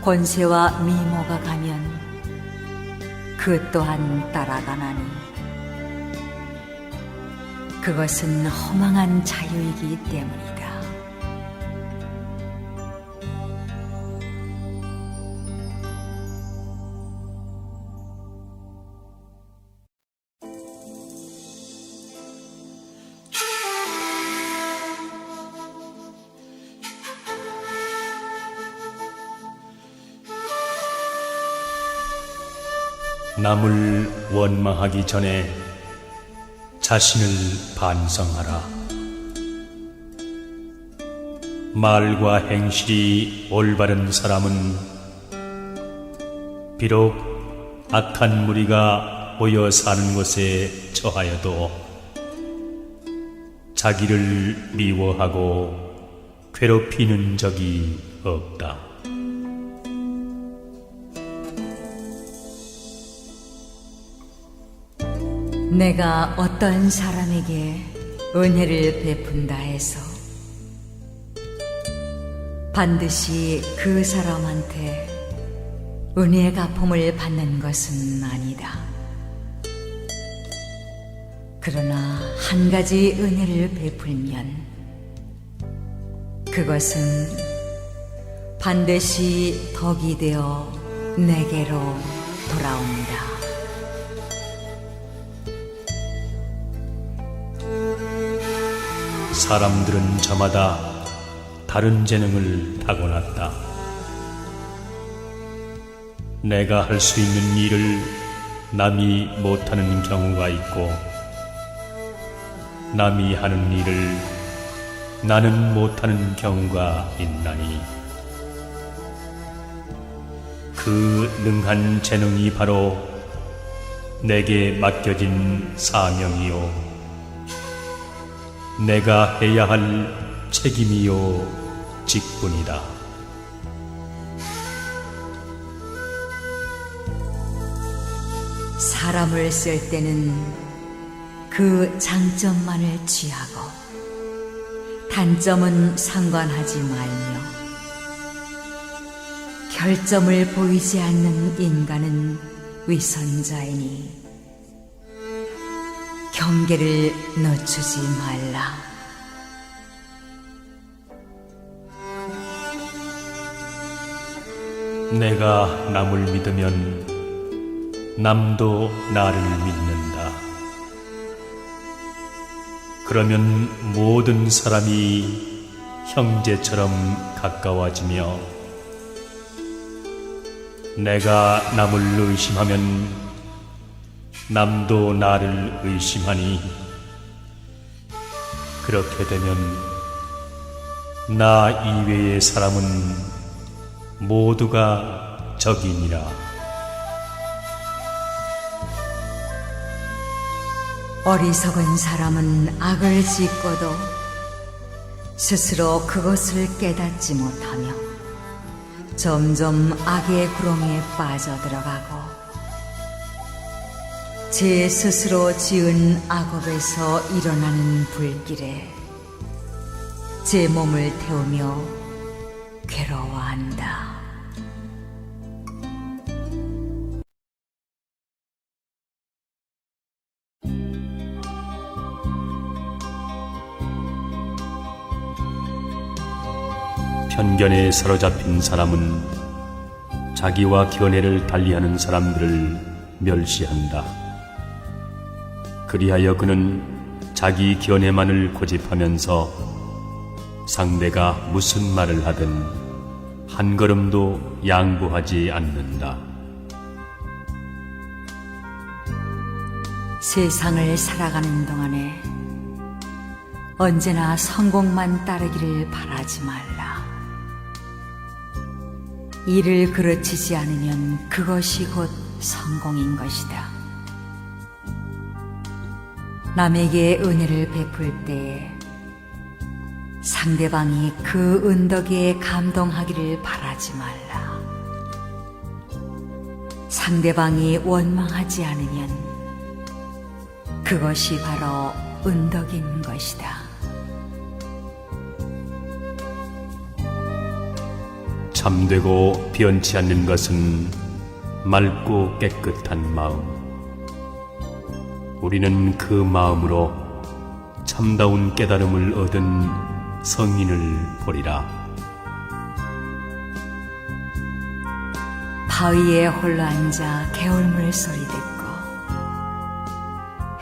권세와 미모가 가면 그 또한 따라가나니 그것은 허망한 자유이기 때문이다. 남을 원망하기 전에 자신을 반성하라. 말과 행실이 올바른 사람은 비록 악한 무리가 모여 사는 곳에 처하여도 자기를 미워하고 괴롭히는 적이 없다. 내가 어떤 사람에게 은혜를 베푼다 해서 반드시 그 사람한테 은혜의 갚음을 받는 것은 아니다. 그러나 한 가지 은혜를 베풀면 그것은 반드시 덕이 되어 내게로 돌아온다. 사람들은 저마다 다른 재능을 타고났다. 내가 할 수 있는 일을 남이 못하는 경우가 있고, 남이 하는 일을 나는 못하는 경우가 있나니, 그 능한 재능이 바로 내게 맡겨진 사명이요 내가 해야 할 책임이요 직분이다. 사람을 쓸 때는 그 장점만을 취하고 단점은 상관하지 말며, 결점을 보이지 않는 인간은 위선자이니 경계를 늦추지 말라. 내가 남을 믿으면 남도 나를 믿는다. 그러면 모든 사람이 형제처럼 가까워지며, 내가 남을 의심하면 남도 나를 의심하니, 그렇게 되면 나 이외의 사람은 모두가 적이니라. 어리석은 사람은 악을 짓고도 스스로 그것을 깨닫지 못하며 점점 악의 구렁이에 빠져들어가고 제 스스로 지은 악업에서 일어나는 불길에 제 몸을 태우며 괴로워한다. 편견에 사로잡힌 사람은 자기와 견해를 달리하는 사람들을 멸시한다. 그리하여 그는 자기 견해만을 고집하면서 상대가 무슨 말을 하든 한 걸음도 양보하지 않는다. 세상을 살아가는 동안에 언제나 성공만 따르기를 바라지 말라. 일을 그르치지 않으면 그것이 곧 성공인 것이다. 남에게 은혜를 베풀 때에 상대방이 그 은덕에 감동하기를 바라지 말라. 상대방이 원망하지 않으면 그것이 바로 은덕인 것이다. 참되고 변치 않는 것은 맑고 깨끗한 마음. 우리는 그 마음으로 참다운 깨달음을 얻은 성인을 보리라. 바위에 홀로 앉아 개울물 소리 듣고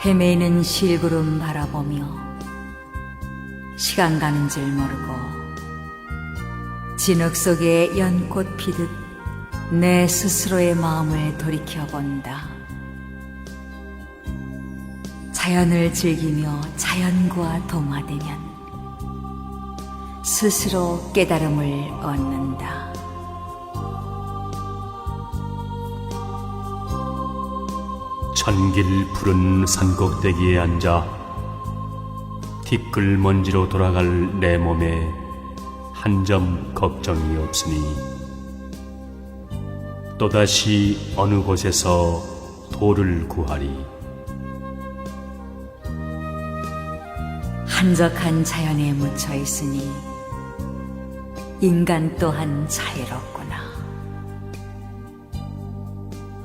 헤매이는 실구름 바라보며 시간 가는 줄 모르고 진흙 속에 연꽃 피듯 내 스스로의 마음을 돌이켜본다. 자연을 즐기며 자연과 동화되면 스스로 깨달음을 얻는다. 천길 푸른 산꼭대기에 앉아 티끌 먼지로 돌아갈 내 몸에 한 점 걱정이 없으니 또다시 어느 곳에서 돌을 구하리. 한적한 자연에 묻혀 있으니 인간 또한 자유롭구나.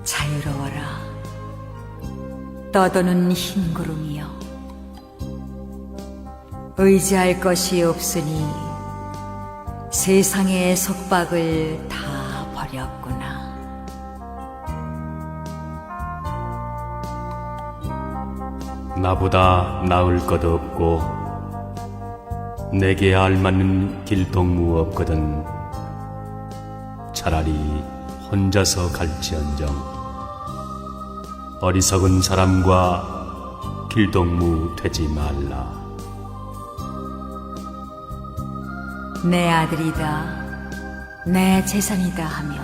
자유로워라. 떠도는 흰 구름이여. 의지할 것이 없으니 세상의 속박을 다 버렸구나. 나보다 나을 것 없고 내게 알맞는 길동무 없거든. 차라리 혼자서 갈지언정 어리석은 사람과 길동무 되지 말라. 내 아들이다, 내 재산이다 하며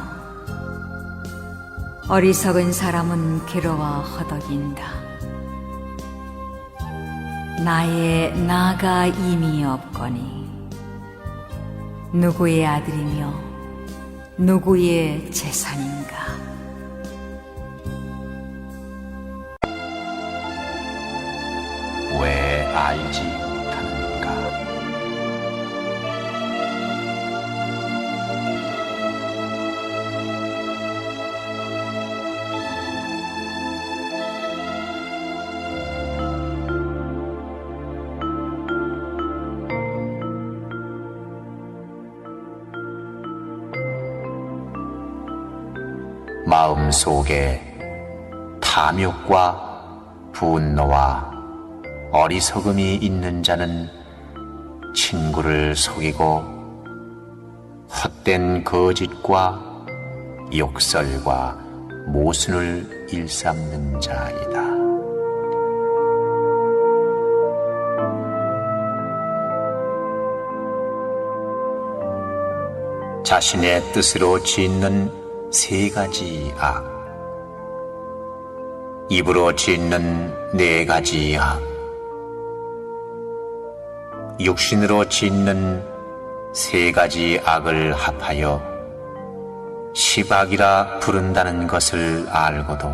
어리석은 사람은 괴로워 허덕인다. 나의 나가 이미 없거니 누구의 아들이며 누구의 재산인가. 왜 알지 못하는가? 마음속에 탐욕과 분노와 어리석음이 있는 자는 친구를 속이고 헛된 거짓과 욕설과 모순을 일삼는 자이다. 자신의 뜻으로 짓는 세 가지 악, 입으로 짓는 네 가지 악, 육신으로 짓는 세 가지 악을 합하여 십악이라 부른다는 것을 알고도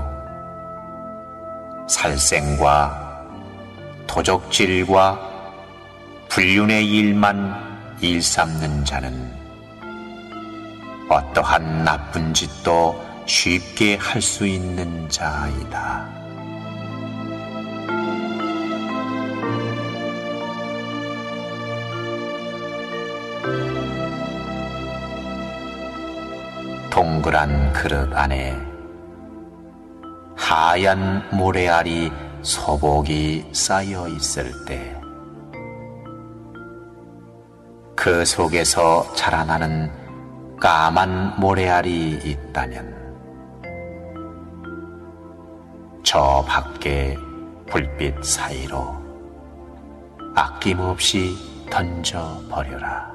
살생과 도적질과 불륜의 일만 일삼는 자는 어떠한 나쁜 짓도 쉽게 할 수 있는 자이다. 동그란 그릇 안에 하얀 모래알이 소복이 쌓여 있을 때 그 속에서 자라나는 까만 모래알이 있다면 저 밖에 불빛 사이로 아낌없이 던져버려라.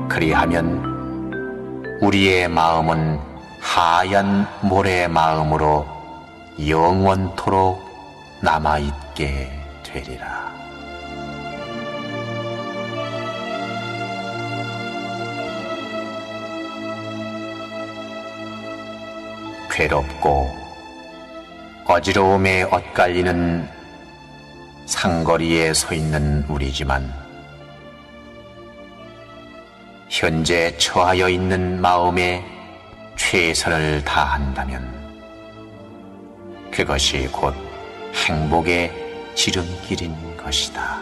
그리하면 우리의 마음은 하얀 모래 마음으로 영원토록 남아있게 되리라. 괴롭고 어지러움에 엇갈리는 상거리에 서 있는 우리지만 현재 처하여 있는 마음에 최선을 다한다면 그것이 곧 행복의 지름길인 것이다.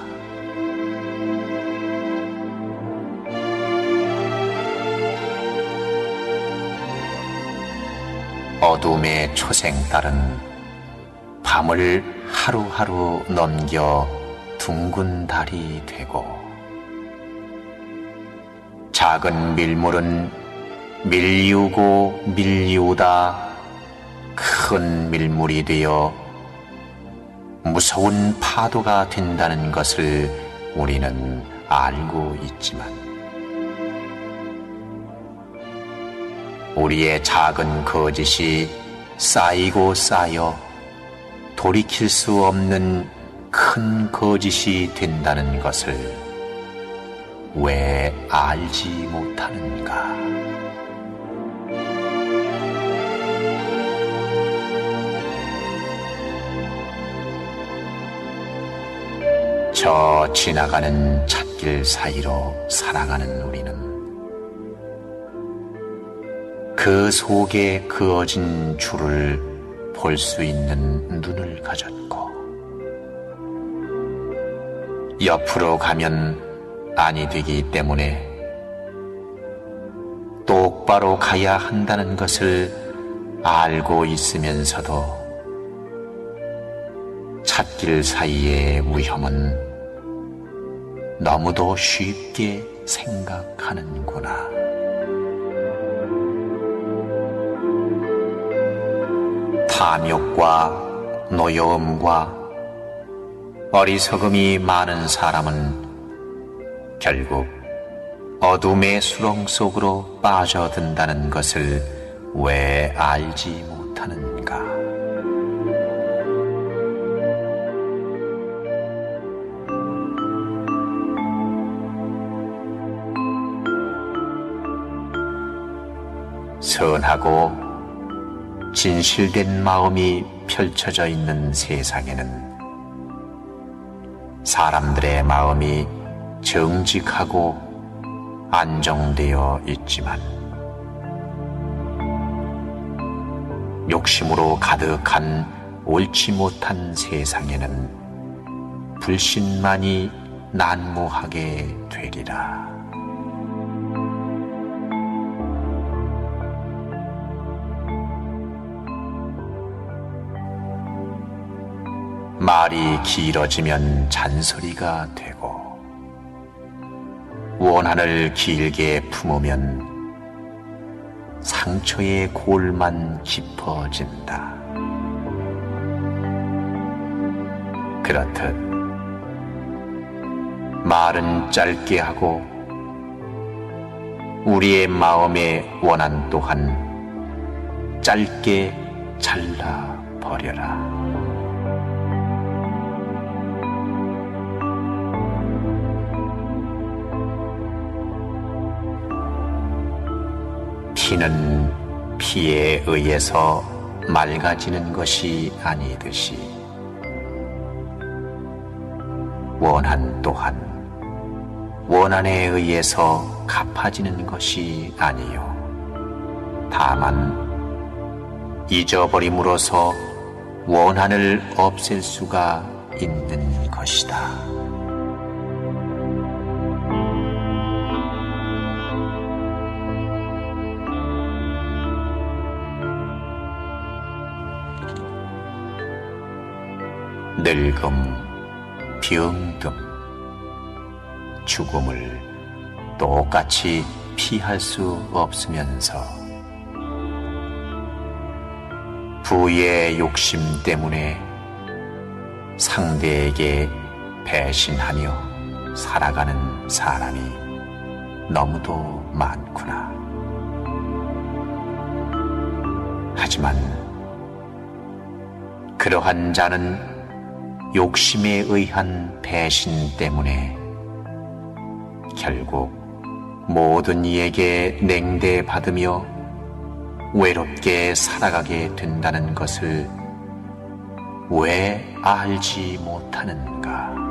어둠의 초생딸은 밤을 하루하루 넘겨 둥근 달이 되고, 작은 밀물은 밀리우고 밀리우다 큰 밀물이 되어 무서운 파도가 된다는 것을 우리는 알고 있지만, 우리의 작은 거짓이 쌓이고 쌓여 돌이킬 수 없는 큰 거짓이 된다는 것을 왜 알지 못하는가? 저 지나가는 찻길 사이로 살아가는 우리는 그 속에 그어진 줄을 볼 수 있는 눈을 가졌고, 옆으로 가면 아니 되기 때문에 똑바로 가야 한다는 것을 알고 있으면서도 찻길 사이의 위험은 너무도 쉽게 생각하는구나. 탐욕과 노여움과 어리석음이 많은 사람은 결국 어둠의 수렁 속으로 빠져든다는 것을 왜 알지 못하는가? 선하고 진실된 마음이 펼쳐져 있는 세상에는 사람들의 마음이 정직하고 안정되어 있지만, 욕심으로 가득한 옳지 못한 세상에는 불신만이 난무하게 되리라. 말이 길어지면 잔소리가 되고, 원한을 길게 품으면 상처의 골만 깊어진다. 그렇듯 말은 짧게 하고 우리의 마음의 원한 또한 짧게 잘라버려라. 피는 피에 의해서 맑아지는 것이 아니듯이, 원한 또한 원한에 의해서 갚아지는 것이 아니요, 다만 잊어버림으로써 원한을 없앨 수가 있는 것이다. 늙음, 병듦, 죽음을 똑같이 피할 수 없으면서 부의 욕심 때문에 상대에게 배신하며 살아가는 사람이 너무도 많구나. 하지만 그러한 자는 욕심에 의한 배신 때문에 결국 모든 이에게 냉대받으며 외롭게 살아가게 된다는 것을 왜 알지 못하는가?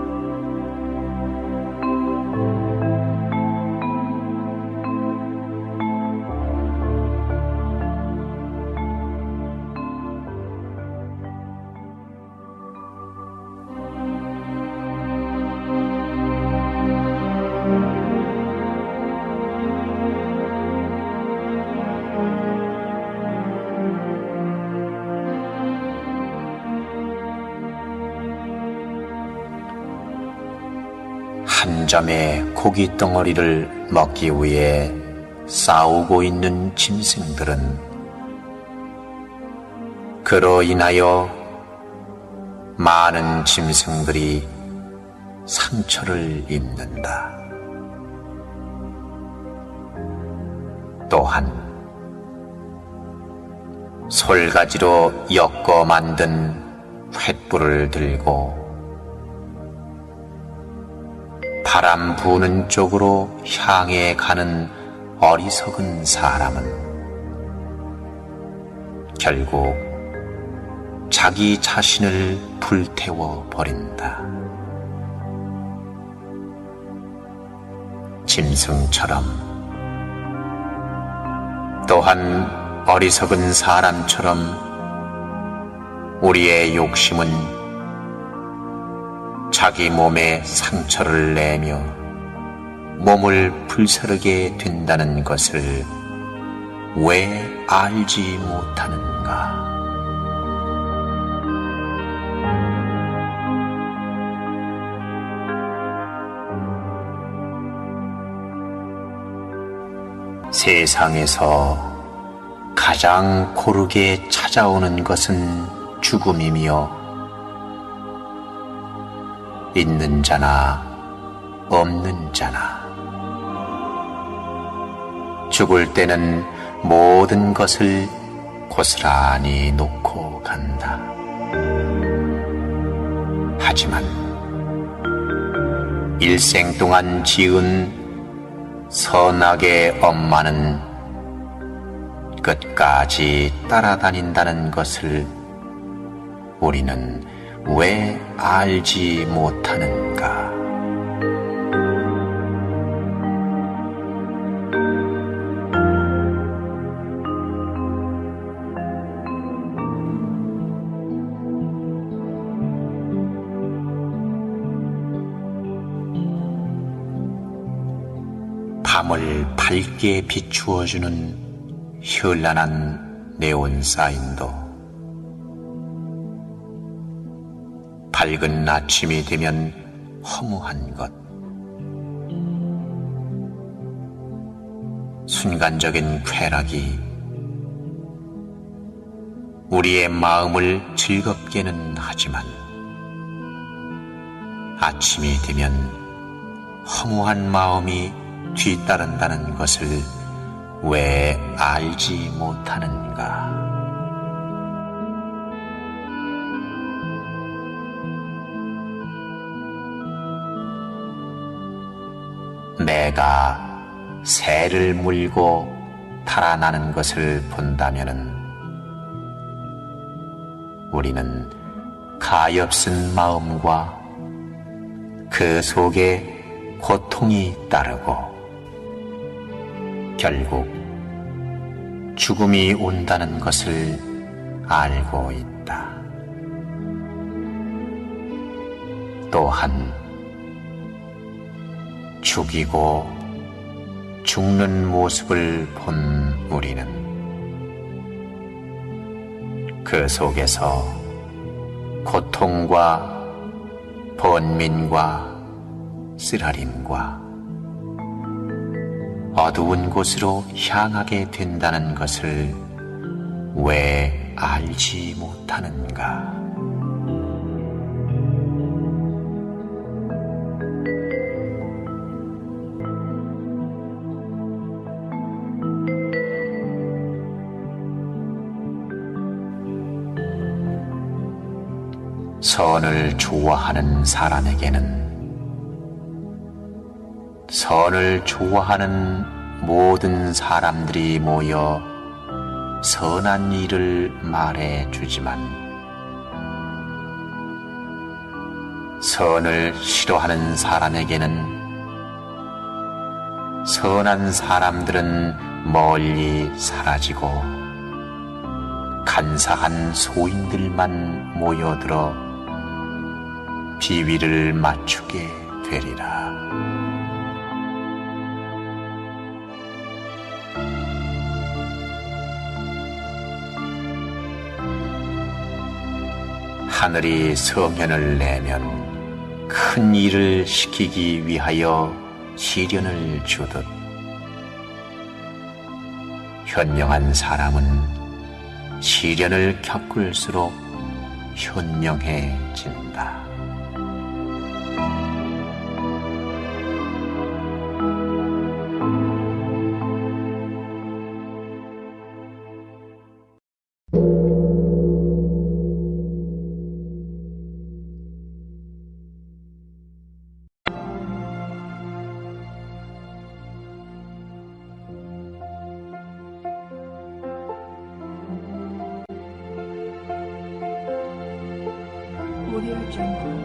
작은 점의 고기 덩어리를 먹기 위해 싸우고 있는 짐승들은 그로 인하여 많은 짐승들이 상처를 입는다. 또한 솔가지로 엮어 만든 횃불을 들고 바람 부는 쪽으로 향해 가는 어리석은 사람은 결국 자기 자신을 불태워 버린다. 짐승처럼 또한 어리석은 사람처럼 우리의 욕심은 자기 몸에 상처를 내며 몸을 불사르게 된다는 것을 왜 알지 못하는가? 세상에서 가장 고르게 찾아오는 것은 죽음이며 있는 자나 없는 자나 죽을 때는 모든 것을 고스란히 놓고 간다. 하지만 일생 동안 지은 선악의 엄마는 끝까지 따라다닌다는 것을 우리는 왜 알지 못하는가? 밤을 밝게 비추어주는 현란한 네온사인도 밝은 아침이 되면 허무한 것, 순간적인 쾌락이 우리의 마음을 즐겁게는 하지만 아침이 되면 허무한 마음이 뒤따른다는 것을 왜 알지 못하는가? 내가 새를 물고 달아나는 것을 본다면은 우리는 가엾은 마음과 그 속에 고통이 따르고 결국 죽음이 온다는 것을 알고 있다. 또한 죽이고 죽는 모습을 본 우리는 그 속에서 고통과 번민과 쓰라림과 어두운 곳으로 향하게 된다는 것을 왜 알지 못하는가? 선을 좋아하는 사람에게는 선을 좋아하는 모든 사람들이 모여 선한 일을 말해 주지만 선을 싫어하는 사람에게는 선한 사람들은 멀리 사라지고 간사한 소인들만 모여들어 비위를 맞추게 되리라. 하늘이 성현을 내면 큰 일을 시키기 위하여 시련을 주듯 현명한 사람은 시련을 겪을수록 현명해진다. Audio Jungle.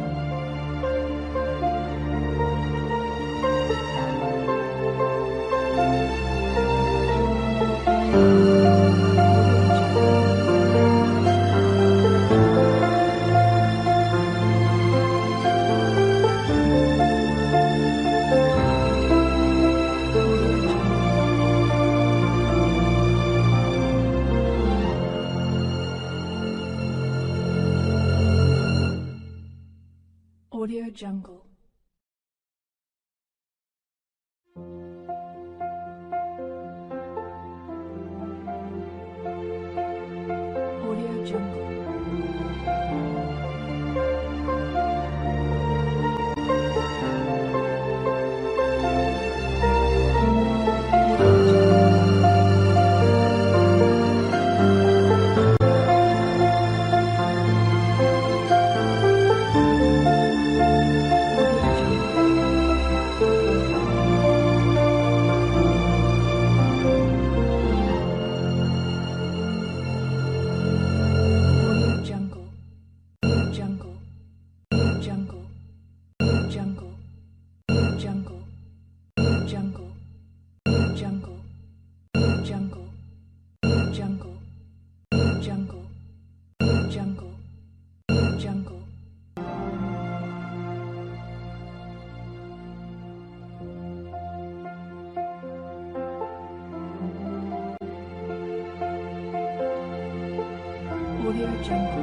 Audio Jungle. Audio Jungle.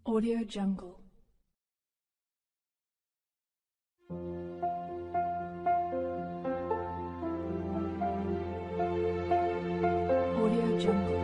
Audio Jungle. Audio Jungle. Audio Jungle.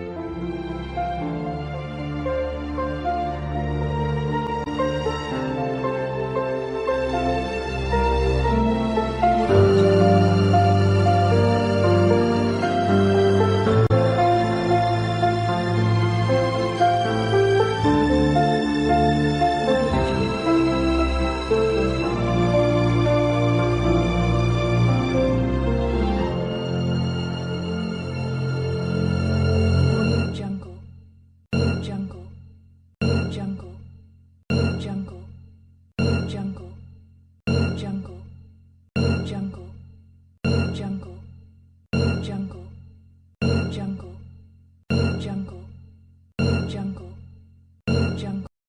Jungle.